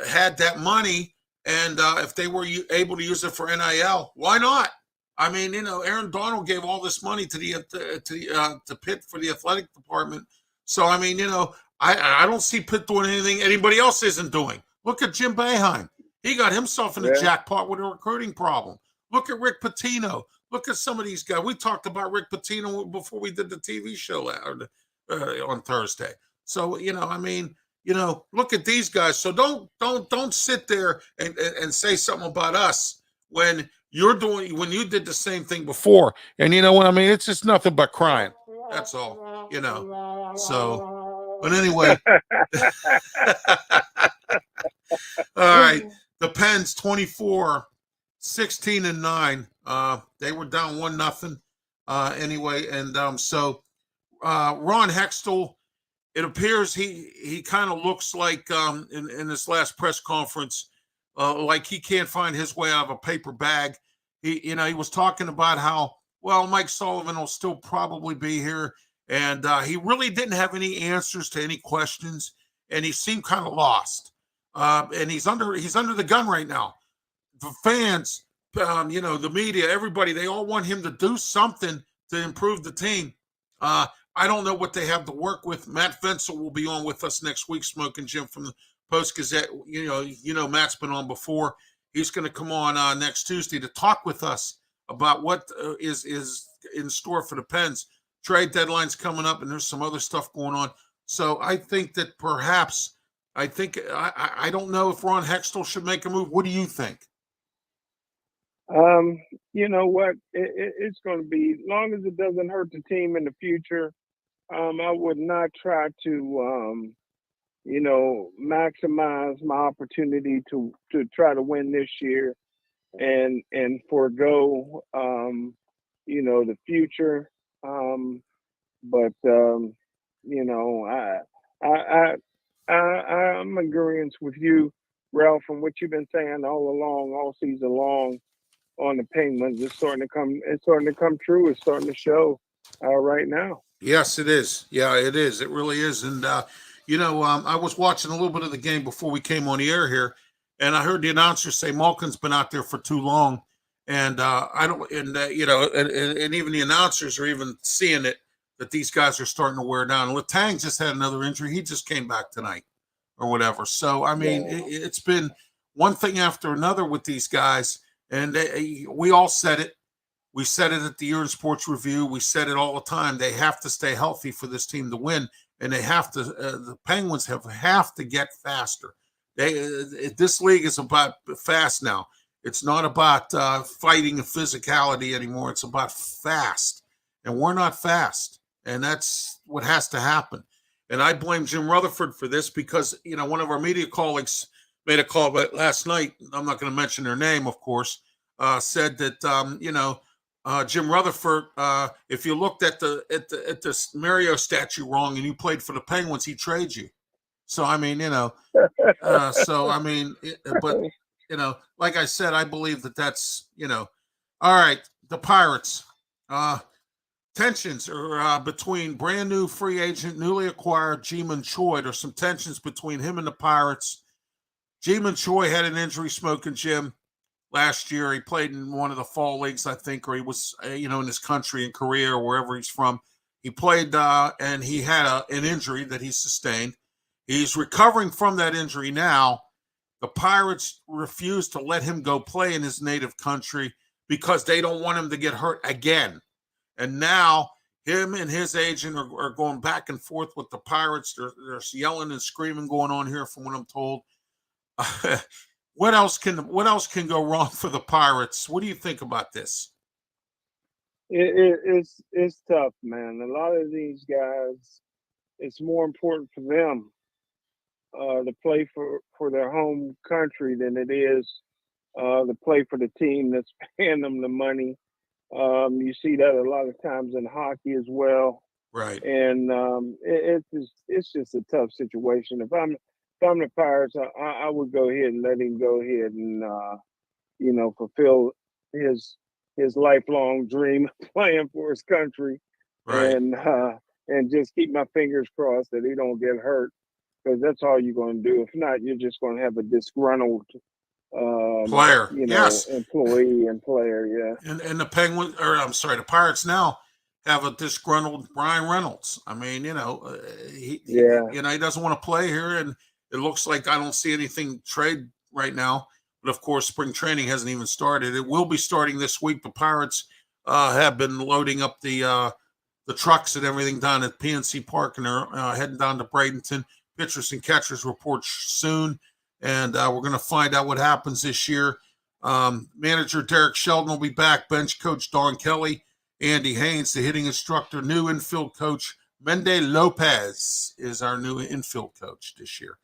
had that money, and if they were able to use it for NIL, why not? I mean, Aaron Donald gave all this money to Pitt for the athletic department. So I mean, I don't see Pitt doing anything anybody else isn't doing. Look at Jim Boeheim; he got himself in a jackpot with a recruiting problem. Look at Rick Pitino. Look at some of these guys. We talked about Rick Pitino before we did the TV show on Thursday. So look at these guys. So don't sit there and say something about us when you did the same thing before. And you know what I mean? It's just nothing but crying. That's all. So, but anyway. All right. The Pens 24, 16-9. They were down 1-0. Anyway, and so Ron Hextall. It appears he kind of looks like in this last press conference, like he can't find his way out of a paper bag. He was talking about how, well, Mike Sullivan will still probably be here, and he really didn't have any answers to any questions, and he seemed kind of lost. And he's under the gun right now. The fans, the media, everybody, they all want him to do something to improve the team. I don't know what they have to work with. Matt Fensel will be on with us next week, Smokin' Jim from the Post-Gazette. Matt's been on before. He's going to come on next Tuesday to talk with us about what is in store for the Pens. Trade deadline's coming up, and there's some other stuff going on. So I think that perhaps, I don't know if Ron Hextall should make a move. What do you think? You know what? It's going to be, long as it doesn't hurt the team in the future. I would not try to, maximize my opportunity to try to win this year and forego, the future. I'm in agreement with you, Ralph, from what you've been saying all season long on the Penguins. It's starting to come true. It's starting to show right now. Yes, it is. Yeah, it is. It really is. And, I was watching a little bit of the game before we came on the air here, and I heard the announcer say Malkin's been out there for too long. And and even the announcers are even seeing it, that these guys are starting to wear down. Letang just had another injury. He just came back tonight or whatever. So, I mean, it's been one thing after another with these guys. And we all said it. We said it at the Year in Sports Review. We said it all the time. They have to stay healthy for this team to win, and they have to. The Penguins have to get faster. This league is about fast now. It's not about fighting and physicality anymore. It's about fast, and we're not fast, and that's what has to happen. And I blame Jim Rutherford for this because one of our media colleagues made a call last night. I'm not going to mention their name, of course. Said that Jim Rutherford, if you looked at the Mario statue wrong and you played for the Penguins, he'd trade you. So I mean, but like I said, I believe that's all right. The Pirates, tensions are between brand new free agent, newly acquired Ji-Man Choi. There's some tensions between him and the Pirates. Ji-Man Choi had an injury, Smokin' Jim. Last year, he played in one of the fall leagues, I think, or he was, in his country, in Korea, or wherever he's from. He played, and he had an injury that he sustained. He's recovering from that injury now. The Pirates refuse to let him go play in his native country because they don't want him to get hurt again. And now him and his agent are going back and forth with the Pirates. There's yelling and screaming going on here, from what I'm told. What else can go wrong for the Pirates? What do you think about this? It's tough, man. A lot of these guys, it's more important for them to play for their home country than it is to play for the team that's paying them the money. You see that a lot of times in hockey as well. Right. And it's just a tough situation. If I'm the Pirates, I would go ahead and let him go ahead and fulfill his lifelong dream of playing for his country, right. and just keep my fingers crossed that he don't get hurt, because that's all you're going to do. If not, you're just going to have a disgruntled player, yes, employee and player, yeah. And the Penguins, or I'm sorry, the Pirates now have a disgruntled Brian Reynolds. I mean, he doesn't want to play here, and it looks like I don't see anything trade right now. But of course, spring training hasn't even started. It will be starting this week. The Pirates have been loading up the trucks and everything down at PNC Park, and they're heading down to Bradenton. Pitchers and catchers report soon, and we're going to find out what happens this year. Manager Derek Sheldon will be back. Bench coach Don Kelly, Andy Haynes, the hitting instructor. New infield coach Mende Lopez is our new infield coach this year.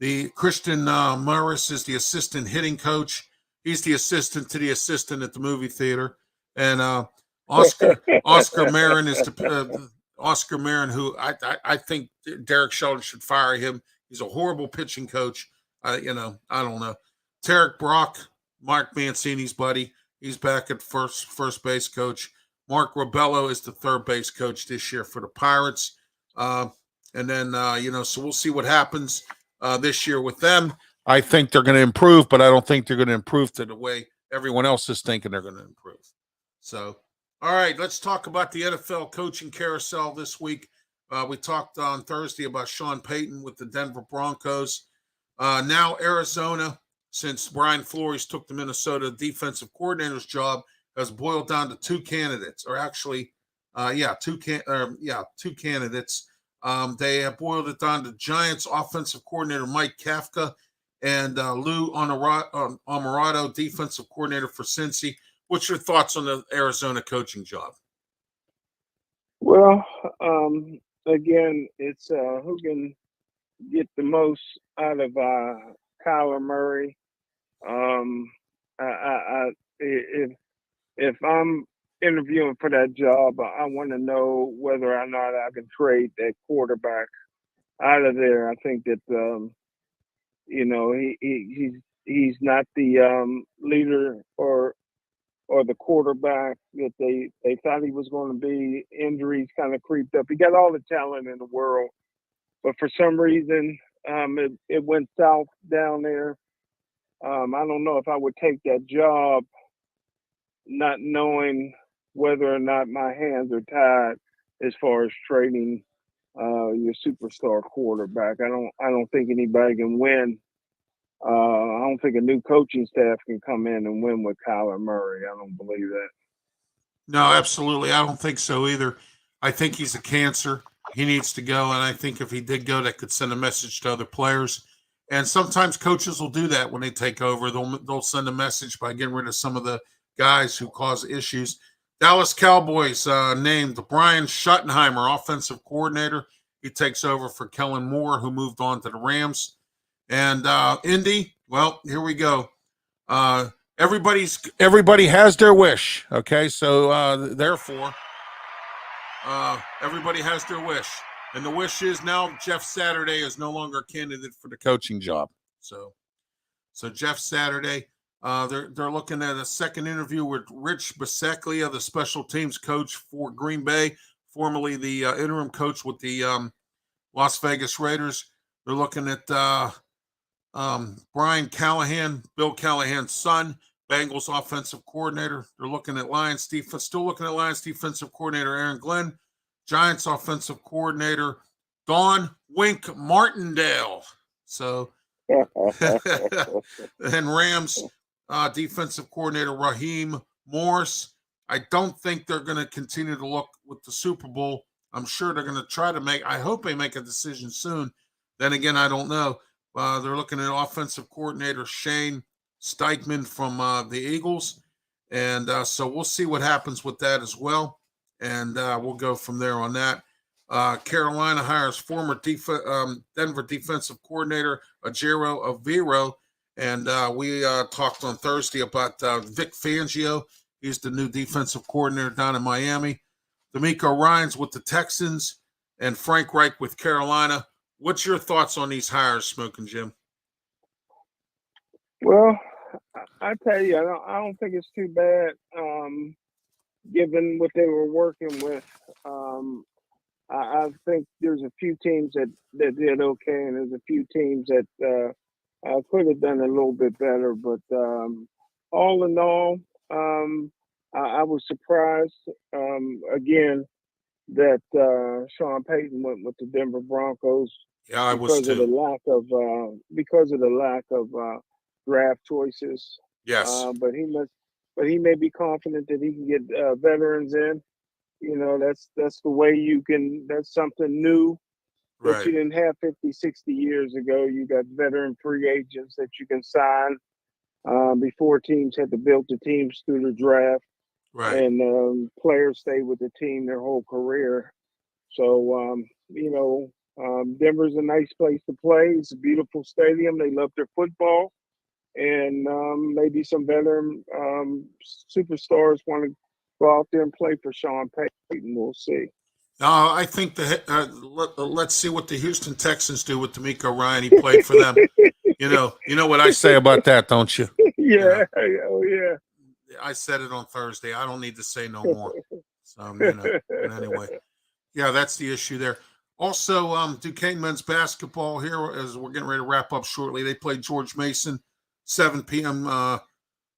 The Christian Morris is the assistant hitting coach. He's the assistant to the assistant at the movie theater. And Oscar Marin is Oscar Marin, who I think Derek Sheldon should fire him. He's a horrible pitching coach. I don't know. Tarek Brock, Mark Mancini's buddy. He's back at first base coach. Mark Robello is the third base coach this year for the Pirates. And then, so we'll see what happens this year with them. I think they're going to improve, but I don't think they're going to improve to the way everyone else is thinking they're going to improve. So, all right, let's talk about the NFL coaching carousel this week. We talked on Thursday about Sean Payton with the Denver Broncos. Now Arizona, since Brian Flores took the Minnesota defensive coordinator's job, has boiled down to two candidates, or actually, two candidates. They have boiled it down to Giants offensive coordinator Mike Kafka and Lou Amoroto, defensive coordinator for Cincy. What's your thoughts on the Arizona coaching job? Well, again, it's who can get the most out of Kyler Murray. If I'm interviewing for that job, I want to know whether or not I can trade that quarterback out of there. I think that he's not the leader or the quarterback that they thought he was going to be. Injuries kind of creeped up. He got all the talent in the world, but for some reason it went south down there. I don't know if I would take that job not knowing whether or not my hands are tied as far as trading your superstar quarterback. I don't think anybody can win I don't think a new coaching staff can come in and win with Kyler Murray. I don't believe that. No, absolutely. I don't think so either. I think he's a cancer. He needs to go. And I think if he did go, that could send a message to other players. And sometimes coaches will do that when they take over. They'll send a message by getting rid of some of the guys who cause issues. Dallas Cowboys named Brian Schottenheimer offensive coordinator. He takes over for Kellen Moore, who moved on to the Rams. And Indy, well, here we go. Everybody has their wish. Okay, so therefore, everybody has their wish, and the wish is now Jeff Saturday is no longer a candidate for the coaching job. So Jeff Saturday, they're looking at a second interview with Rich Bisaccia, the special teams coach for Green Bay, formerly the interim coach with the Las Vegas Raiders. They're looking at Brian Callahan, Bill Callahan's son, Bengals offensive coordinator. They're looking at still looking at Lions defensive coordinator Aaron Glenn, Giants offensive coordinator Don Wink Martindale. So, and Rams defensive coordinator Raheem Morris. I don't think they're going to continue to look with the Super Bowl. I'm sure they're going to try to I hope they make a decision soon. Then again, I don't know. They're looking at offensive coordinator Shane Steichman from the Eagles. And so we'll see what happens with that as well. And we'll go from there on that. Carolina hires former Denver defensive coordinator Ajero Aviro. And we talked on Thursday about Vic Fangio. He's the new defensive coordinator down in Miami. D'Amico Ryans with the Texans and Frank Reich with Carolina. What's your thoughts on these hires, Smokin' Jim? Well, I tell you, I don't think it's too bad, given what they were working with. I think there's a few teams that did okay, and there's a few teams that could have done a little bit better. But all in all, I was surprised again that Sean Payton went with the Denver Broncos. Yeah, I was too. Because of the lack of draft choices. Yes. But he may be confident that he can get veterans in. You know, that's the way you can. That's something new that you didn't have 50, 60 years ago. You got veteran free agents that you can sign before teams had to build the teams through the draft. Right. And players stay with the team their whole career. So, Denver's a nice place to play. It's a beautiful stadium. They love their football. And maybe some veteran superstars want to go out there and play for Sean Payton. We'll see. I think let's see what the Houston Texans do with D'Amico Ryan. He played for them. You know what I say about that, don't you? Yeah. Oh, yeah. I said it on Thursday. I don't need to say no more. So, but anyway, yeah, that's the issue there. Also, Duquesne men's basketball here, as we're getting ready to wrap up shortly. They play George Mason, 7 p.m.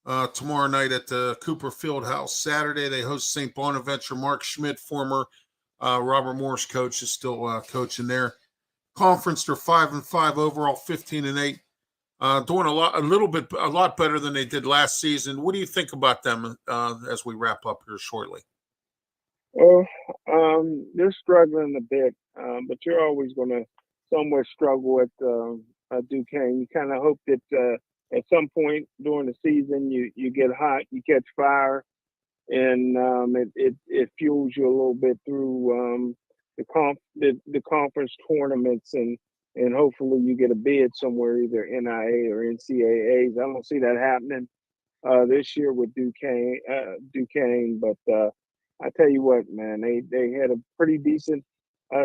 Tomorrow night at the Cooper Field House. Saturday, they host St. Bonaventure. Mark Schmidt, former Robert Morris coach, is still coaching there. Conference, they're 5-5 overall, 15-8. Doing a lot better than they did last season. What do you think about them as we wrap up here shortly? Well, they're struggling a bit, but you're always going to somewhat struggle at Duquesne. You kind of hope that at some point during the season you get hot, you catch fire, and it fuels you a little bit through the conference tournaments, and hopefully you get a bid somewhere, either NIA or NCAAs. I don't see that happening this year with Duquesne, but I tell you what, man, they had a pretty decent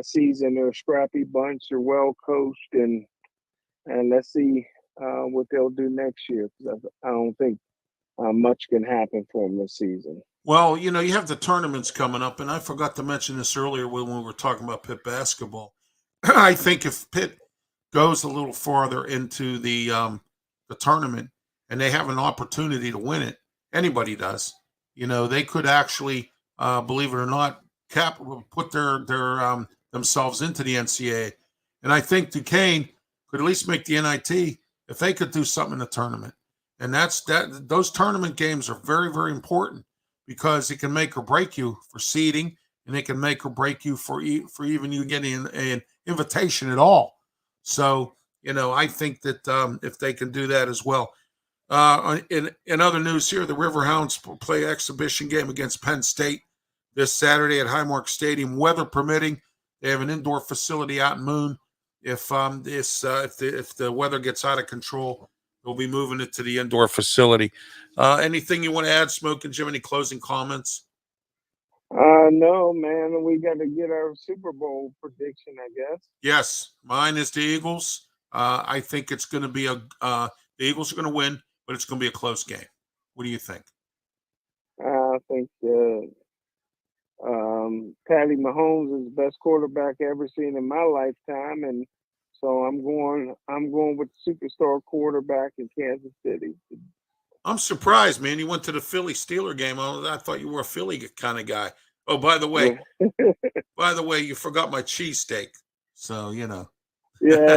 season. They're a scrappy bunch. They're well coached, and let's see what they'll do next year, because I don't think much can happen for them this season. Well, you have the tournaments coming up, and I forgot to mention this earlier when we were talking about Pitt basketball. I think if Pitt goes a little farther into the tournament and they have an opportunity to win it, anybody does. They could actually, believe it or not, put their themselves into the NCAA, and I think Duquesne could at least make the NIT if they could do something in the tournament. And those tournament games are very, very important because it can make or break you for seeding, and it can make or break you for even you getting an invitation at all. So, I think that if they can do that as well. In other news here, the Riverhounds will play an exhibition game against Penn State this Saturday at Highmark Stadium, weather permitting. They have an indoor facility out in Moon. If the weather gets out of control, they'll be moving it to the indoor facility. Anything you want to add, Smokin' Jim? Any closing comments? No, man. We got to get our Super Bowl prediction, I guess. Yes, mine is the Eagles. I think it's going to be the Eagles are going to win, but it's going to be a close game. What do you think? I think Patty Mahomes is the best quarterback I ever seen in my lifetime, and so I'm going with the superstar quarterback in Kansas City. I'm surprised, man. You went to the Philly Steeler game. I thought you were a Philly kind of guy. Oh, by the way, you forgot my cheesesteak. So, Yeah,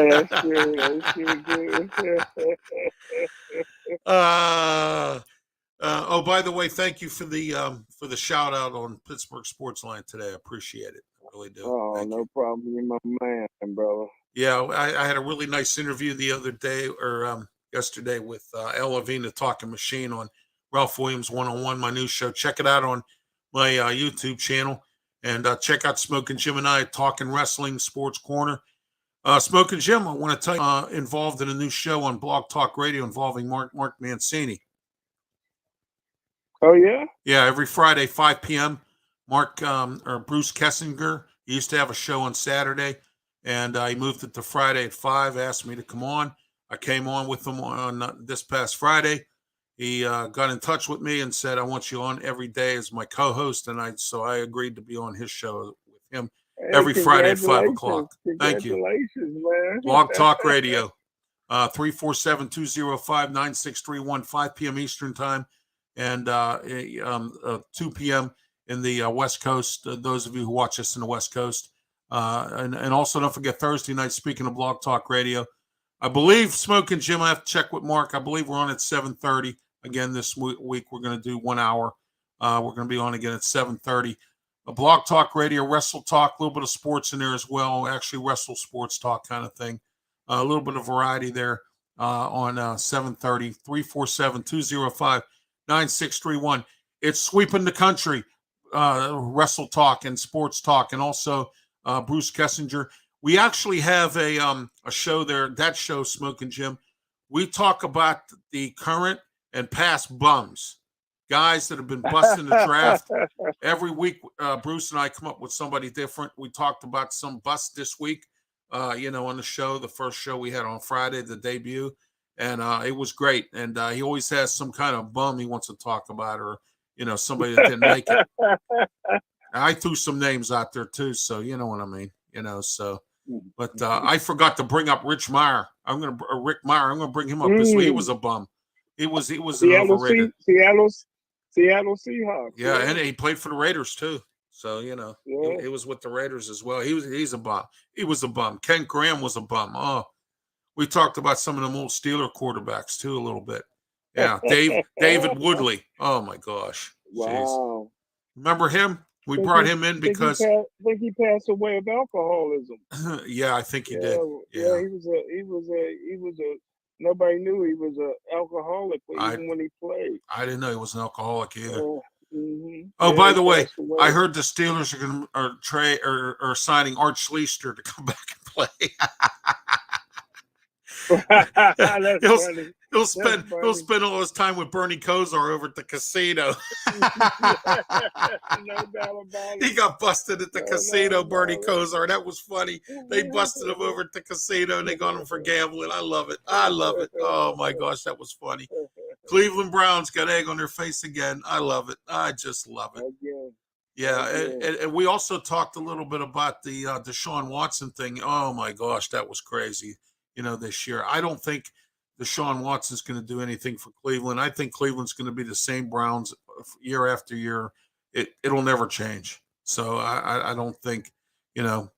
that's true. That's true. By the way, thank you for the shout out on Pittsburgh Sports Line today. I appreciate it. I really do. Oh, no problem. You're my man, brother. Yeah, I had a really nice interview the other day or yesterday with El Levine, the Talking Machine, on Ralph Williams 101, my new show. Check it out on my YouTube channel, and check out Smokin' Jim and I Talking Wrestling Sports Corner. Smokin' Jim, I want to tell you, involved in a new show on Blog Talk Radio involving Mark Mancini. Oh, yeah? Yeah, every Friday, 5 p.m. Bruce Kessinger, he used to have a show on Saturday, and he moved it to Friday at 5, asked me to come on. I came on with him on this past Friday. He got in touch with me and said, I want you on every day as my co-host, and so I agreed to be on his show with him every Friday at 5 o'clock. Thank you. Congratulations, man. Blog Talk Radio, 347-205-9631, 5 p.m. Eastern Time, and 2 p.m. in the West Coast, those of you who watch us in the West Coast. And also don't forget Thursday night, speaking of Blog Talk Radio, I believe Smokin' Jim, I have to check with Mark. I believe we're on at 7:30. Again, this week we're going to do 1 hour. We're going to be on again at 7:30. Blog Talk Radio, Wrestle Talk, a little bit of sports in there as well. Actually, Wrestle Sports Talk kind of thing. A little bit of variety there on 7:30, 347-205-9631. It's sweeping the country, Wrestle Talk and Sports Talk, and also Bruce Kessinger. We actually have a show there. That show, Smokin' Jim, we talk about the current and past bums, guys that have been busting the draft. Every week, Bruce and I come up with somebody different. We talked about some bust this week, on the show, the first show we had on Friday, the debut, and it was great. And he always has some kind of bum he wants to talk about, or somebody that didn't make it. I threw some names out there too, so you know what I mean. But I forgot to bring up Rick Meyer. I'm gonna bring him up this week. He was a bum. He was an overrated Seattle Seahawks. Yeah, and he played for the Raiders too. So he was with the Raiders as well. He's a bum. He was a bum. Ken Graham was a bum. Oh, we talked about some of them old Steeler quarterbacks too a little bit. Yeah, David Woodley. Oh my gosh. Wow. Jeez. Remember him? We brought him in because I think he passed away of alcoholism. Yeah, I think he did. Yeah, he was a nobody knew he was an alcoholic even when he played. I didn't know he was an alcoholic either. Mm-hmm. Oh, by the way, I heard the Steelers are signing Art Schlichter to come back and play. He'll spend all his time with Bernie Kosar over at the casino. No doubt about it. He got busted at the casino, Bernie Kosar. That was funny. They busted him over at the casino and they got him for gambling. I love it. Oh my gosh, that was funny. Cleveland Browns got egg on their face again. I love it. I just love it. Yeah, and we also talked a little bit about the Deshaun Watson thing. Oh my gosh, that was crazy. This year. I don't think Deshaun Watson's going to do anything for Cleveland. I think Cleveland's going to be the same Browns year after year. It'll never change. So I don't think,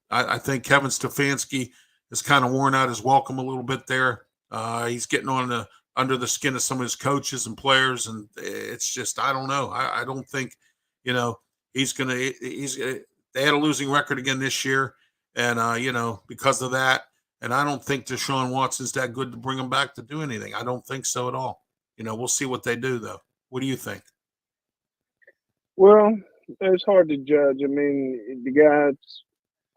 I think Kevin Stefanski has kind of worn out his welcome a little bit there. He's getting under the skin of some of his coaches and players, and it's just I don't know. I don't think, he's gonna. They had a losing record again this year, and because of that, and I don't think Deshaun Watson's that good to bring him back to do anything. I don't think so at all. We'll see what they do though. What do you think? Well, it's hard to judge. I mean, the guys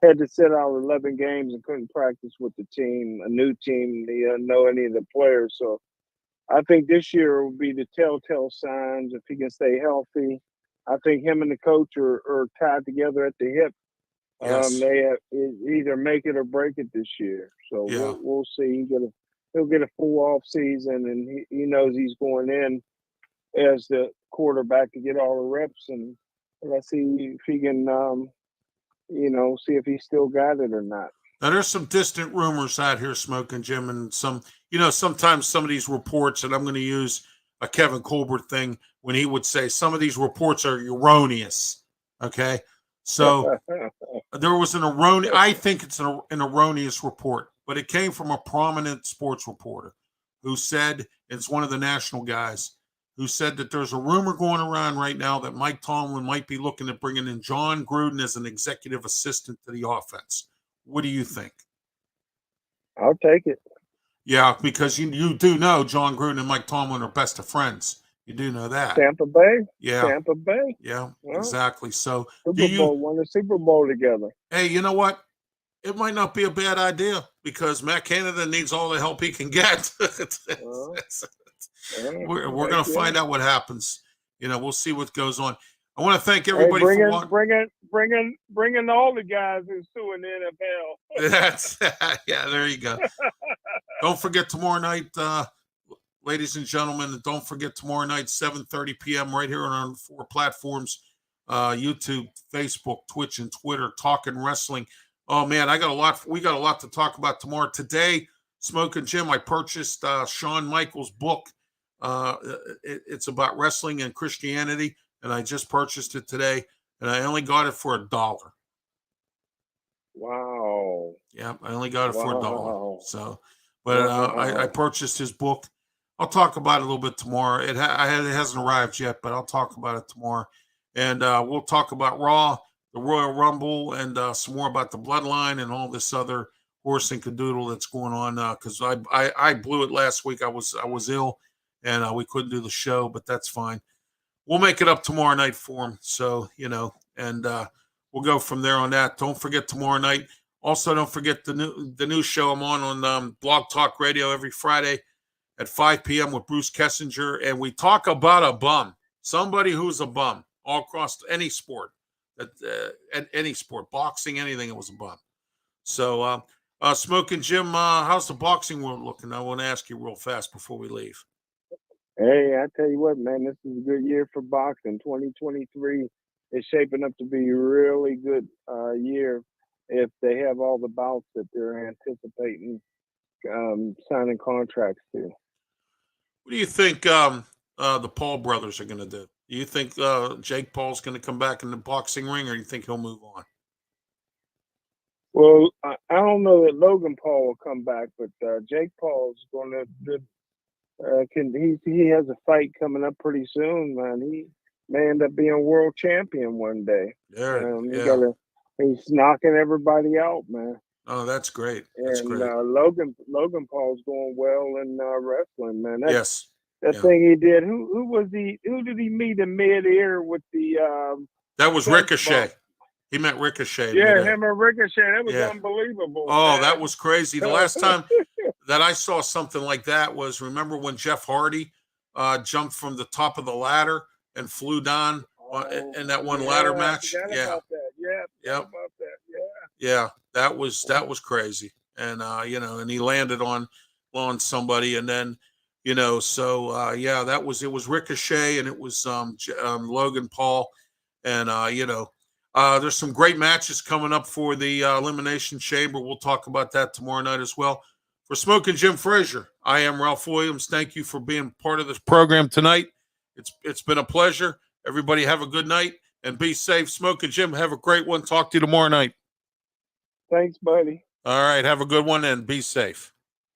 had to sit out 11 games and couldn't practice with the team, a new team. They don't know any of the players. So I think this year will be the telltale signs if he can stay healthy. I think him and the coach are tied together at the hip. Yes. They either make it or break it this year. So we'll see. He'll get a full off season, and he knows he's going in as the quarterback to get all the reps. And let's see if he can, see if he still got it or not. Now, there's some distant rumors out here, Smokin' Jim, and sometimes some of these reports, and I'm going to use a Kevin Colbert thing when he would say some of these reports are erroneous. Okay. So there was I think it's an erroneous report, but it came from a prominent sports reporter who said, it's one of the national guys, who said that there's a rumor going around right now that Mike Tomlin might be looking at bringing in John Gruden as an executive assistant to the offense. What do you think? I'll take it. Yeah, because you do know John Gruden and Mike Tomlin are best of friends. You do know that. Tampa Bay? Yeah. Tampa Bay? Yeah, well, exactly. So won the Super Bowl together. Hey, you know what? It might not be a bad idea because Matt Canada needs all the help he can get. We're going to find out what happens. We'll see what goes on. I want to thank everybody for watching. Bringing all the guys who's suing the NFL. Yeah, there you go. Don't forget tomorrow night, ladies and gentlemen. Don't forget tomorrow night, 7:30 p.m. right here on our 4 platforms: YouTube, Facebook, Twitch, and Twitter. Talking wrestling. Oh man, we got a lot to talk about tomorrow. Today, Smokin' Jim, I purchased Shawn Michaels' book. It's about wrestling and Christianity, and I just purchased it today, and I only got it for $1. Wow. Yeah, I only got it for $1. So, but I purchased his book. I'll talk about it a little bit tomorrow. It hasn't arrived yet, but I'll talk about it tomorrow, and we'll talk about Raw, the Royal Rumble, and some more about the Bloodline and all this other horse and cadoodle that's going on. Because I blew it last week. I was ill, and we couldn't do the show, but that's fine. We'll make it up tomorrow night for him. So, and we'll go from there on that. Don't forget tomorrow night. Also, don't forget the new show I'm on Blog Talk Radio every Friday at 5 p.m. with Bruce Kessinger. And we talk about a bum, somebody who's a bum all across any sport, any sport, boxing, anything. It was a bum. So, Smokin' Jim, how's the boxing world looking? I want to ask you real fast before we leave. Hey, I tell you what, man, this is a good year for boxing. 2023 is shaping up to be a really good year if they have all the bouts that they're anticipating signing contracts to. What do you think the Paul brothers are going to do? Do you think Jake Paul's going to come back in the boxing ring, or do you think he'll move on? Well, I don't know that Logan Paul will come back, but Jake Paul's going to he has a fight coming up pretty soon, man. He may end up being world champion one day. He's knocking everybody out, man. Oh, that's great. That's great. Logan Paul's going well in wrestling, man. That yes. thing he did. Who did he meet in mid-air with the? That was Ricochet. He met Ricochet. Yeah, him and Ricochet. That was unbelievable. Oh, man. that was crazy. The last time that I saw something like that was, remember when Jeff Hardy jumped from the top of the ladder and flew down in that one ladder match? Yeah. Yeah, that was crazy. And and he landed on somebody, and then it was Ricochet, and it was Logan Paul, and there's some great matches coming up for the Elimination Chamber. We'll talk about that tomorrow night as well. For Smokin' Jim Frazier, I am Ralph Williams. Thank you for being part of this program tonight. It's been a pleasure. Everybody have a good night and be safe. Smokin' Jim, have a great one. Talk to you tomorrow night. Thanks, buddy. All right, have a good one and be safe.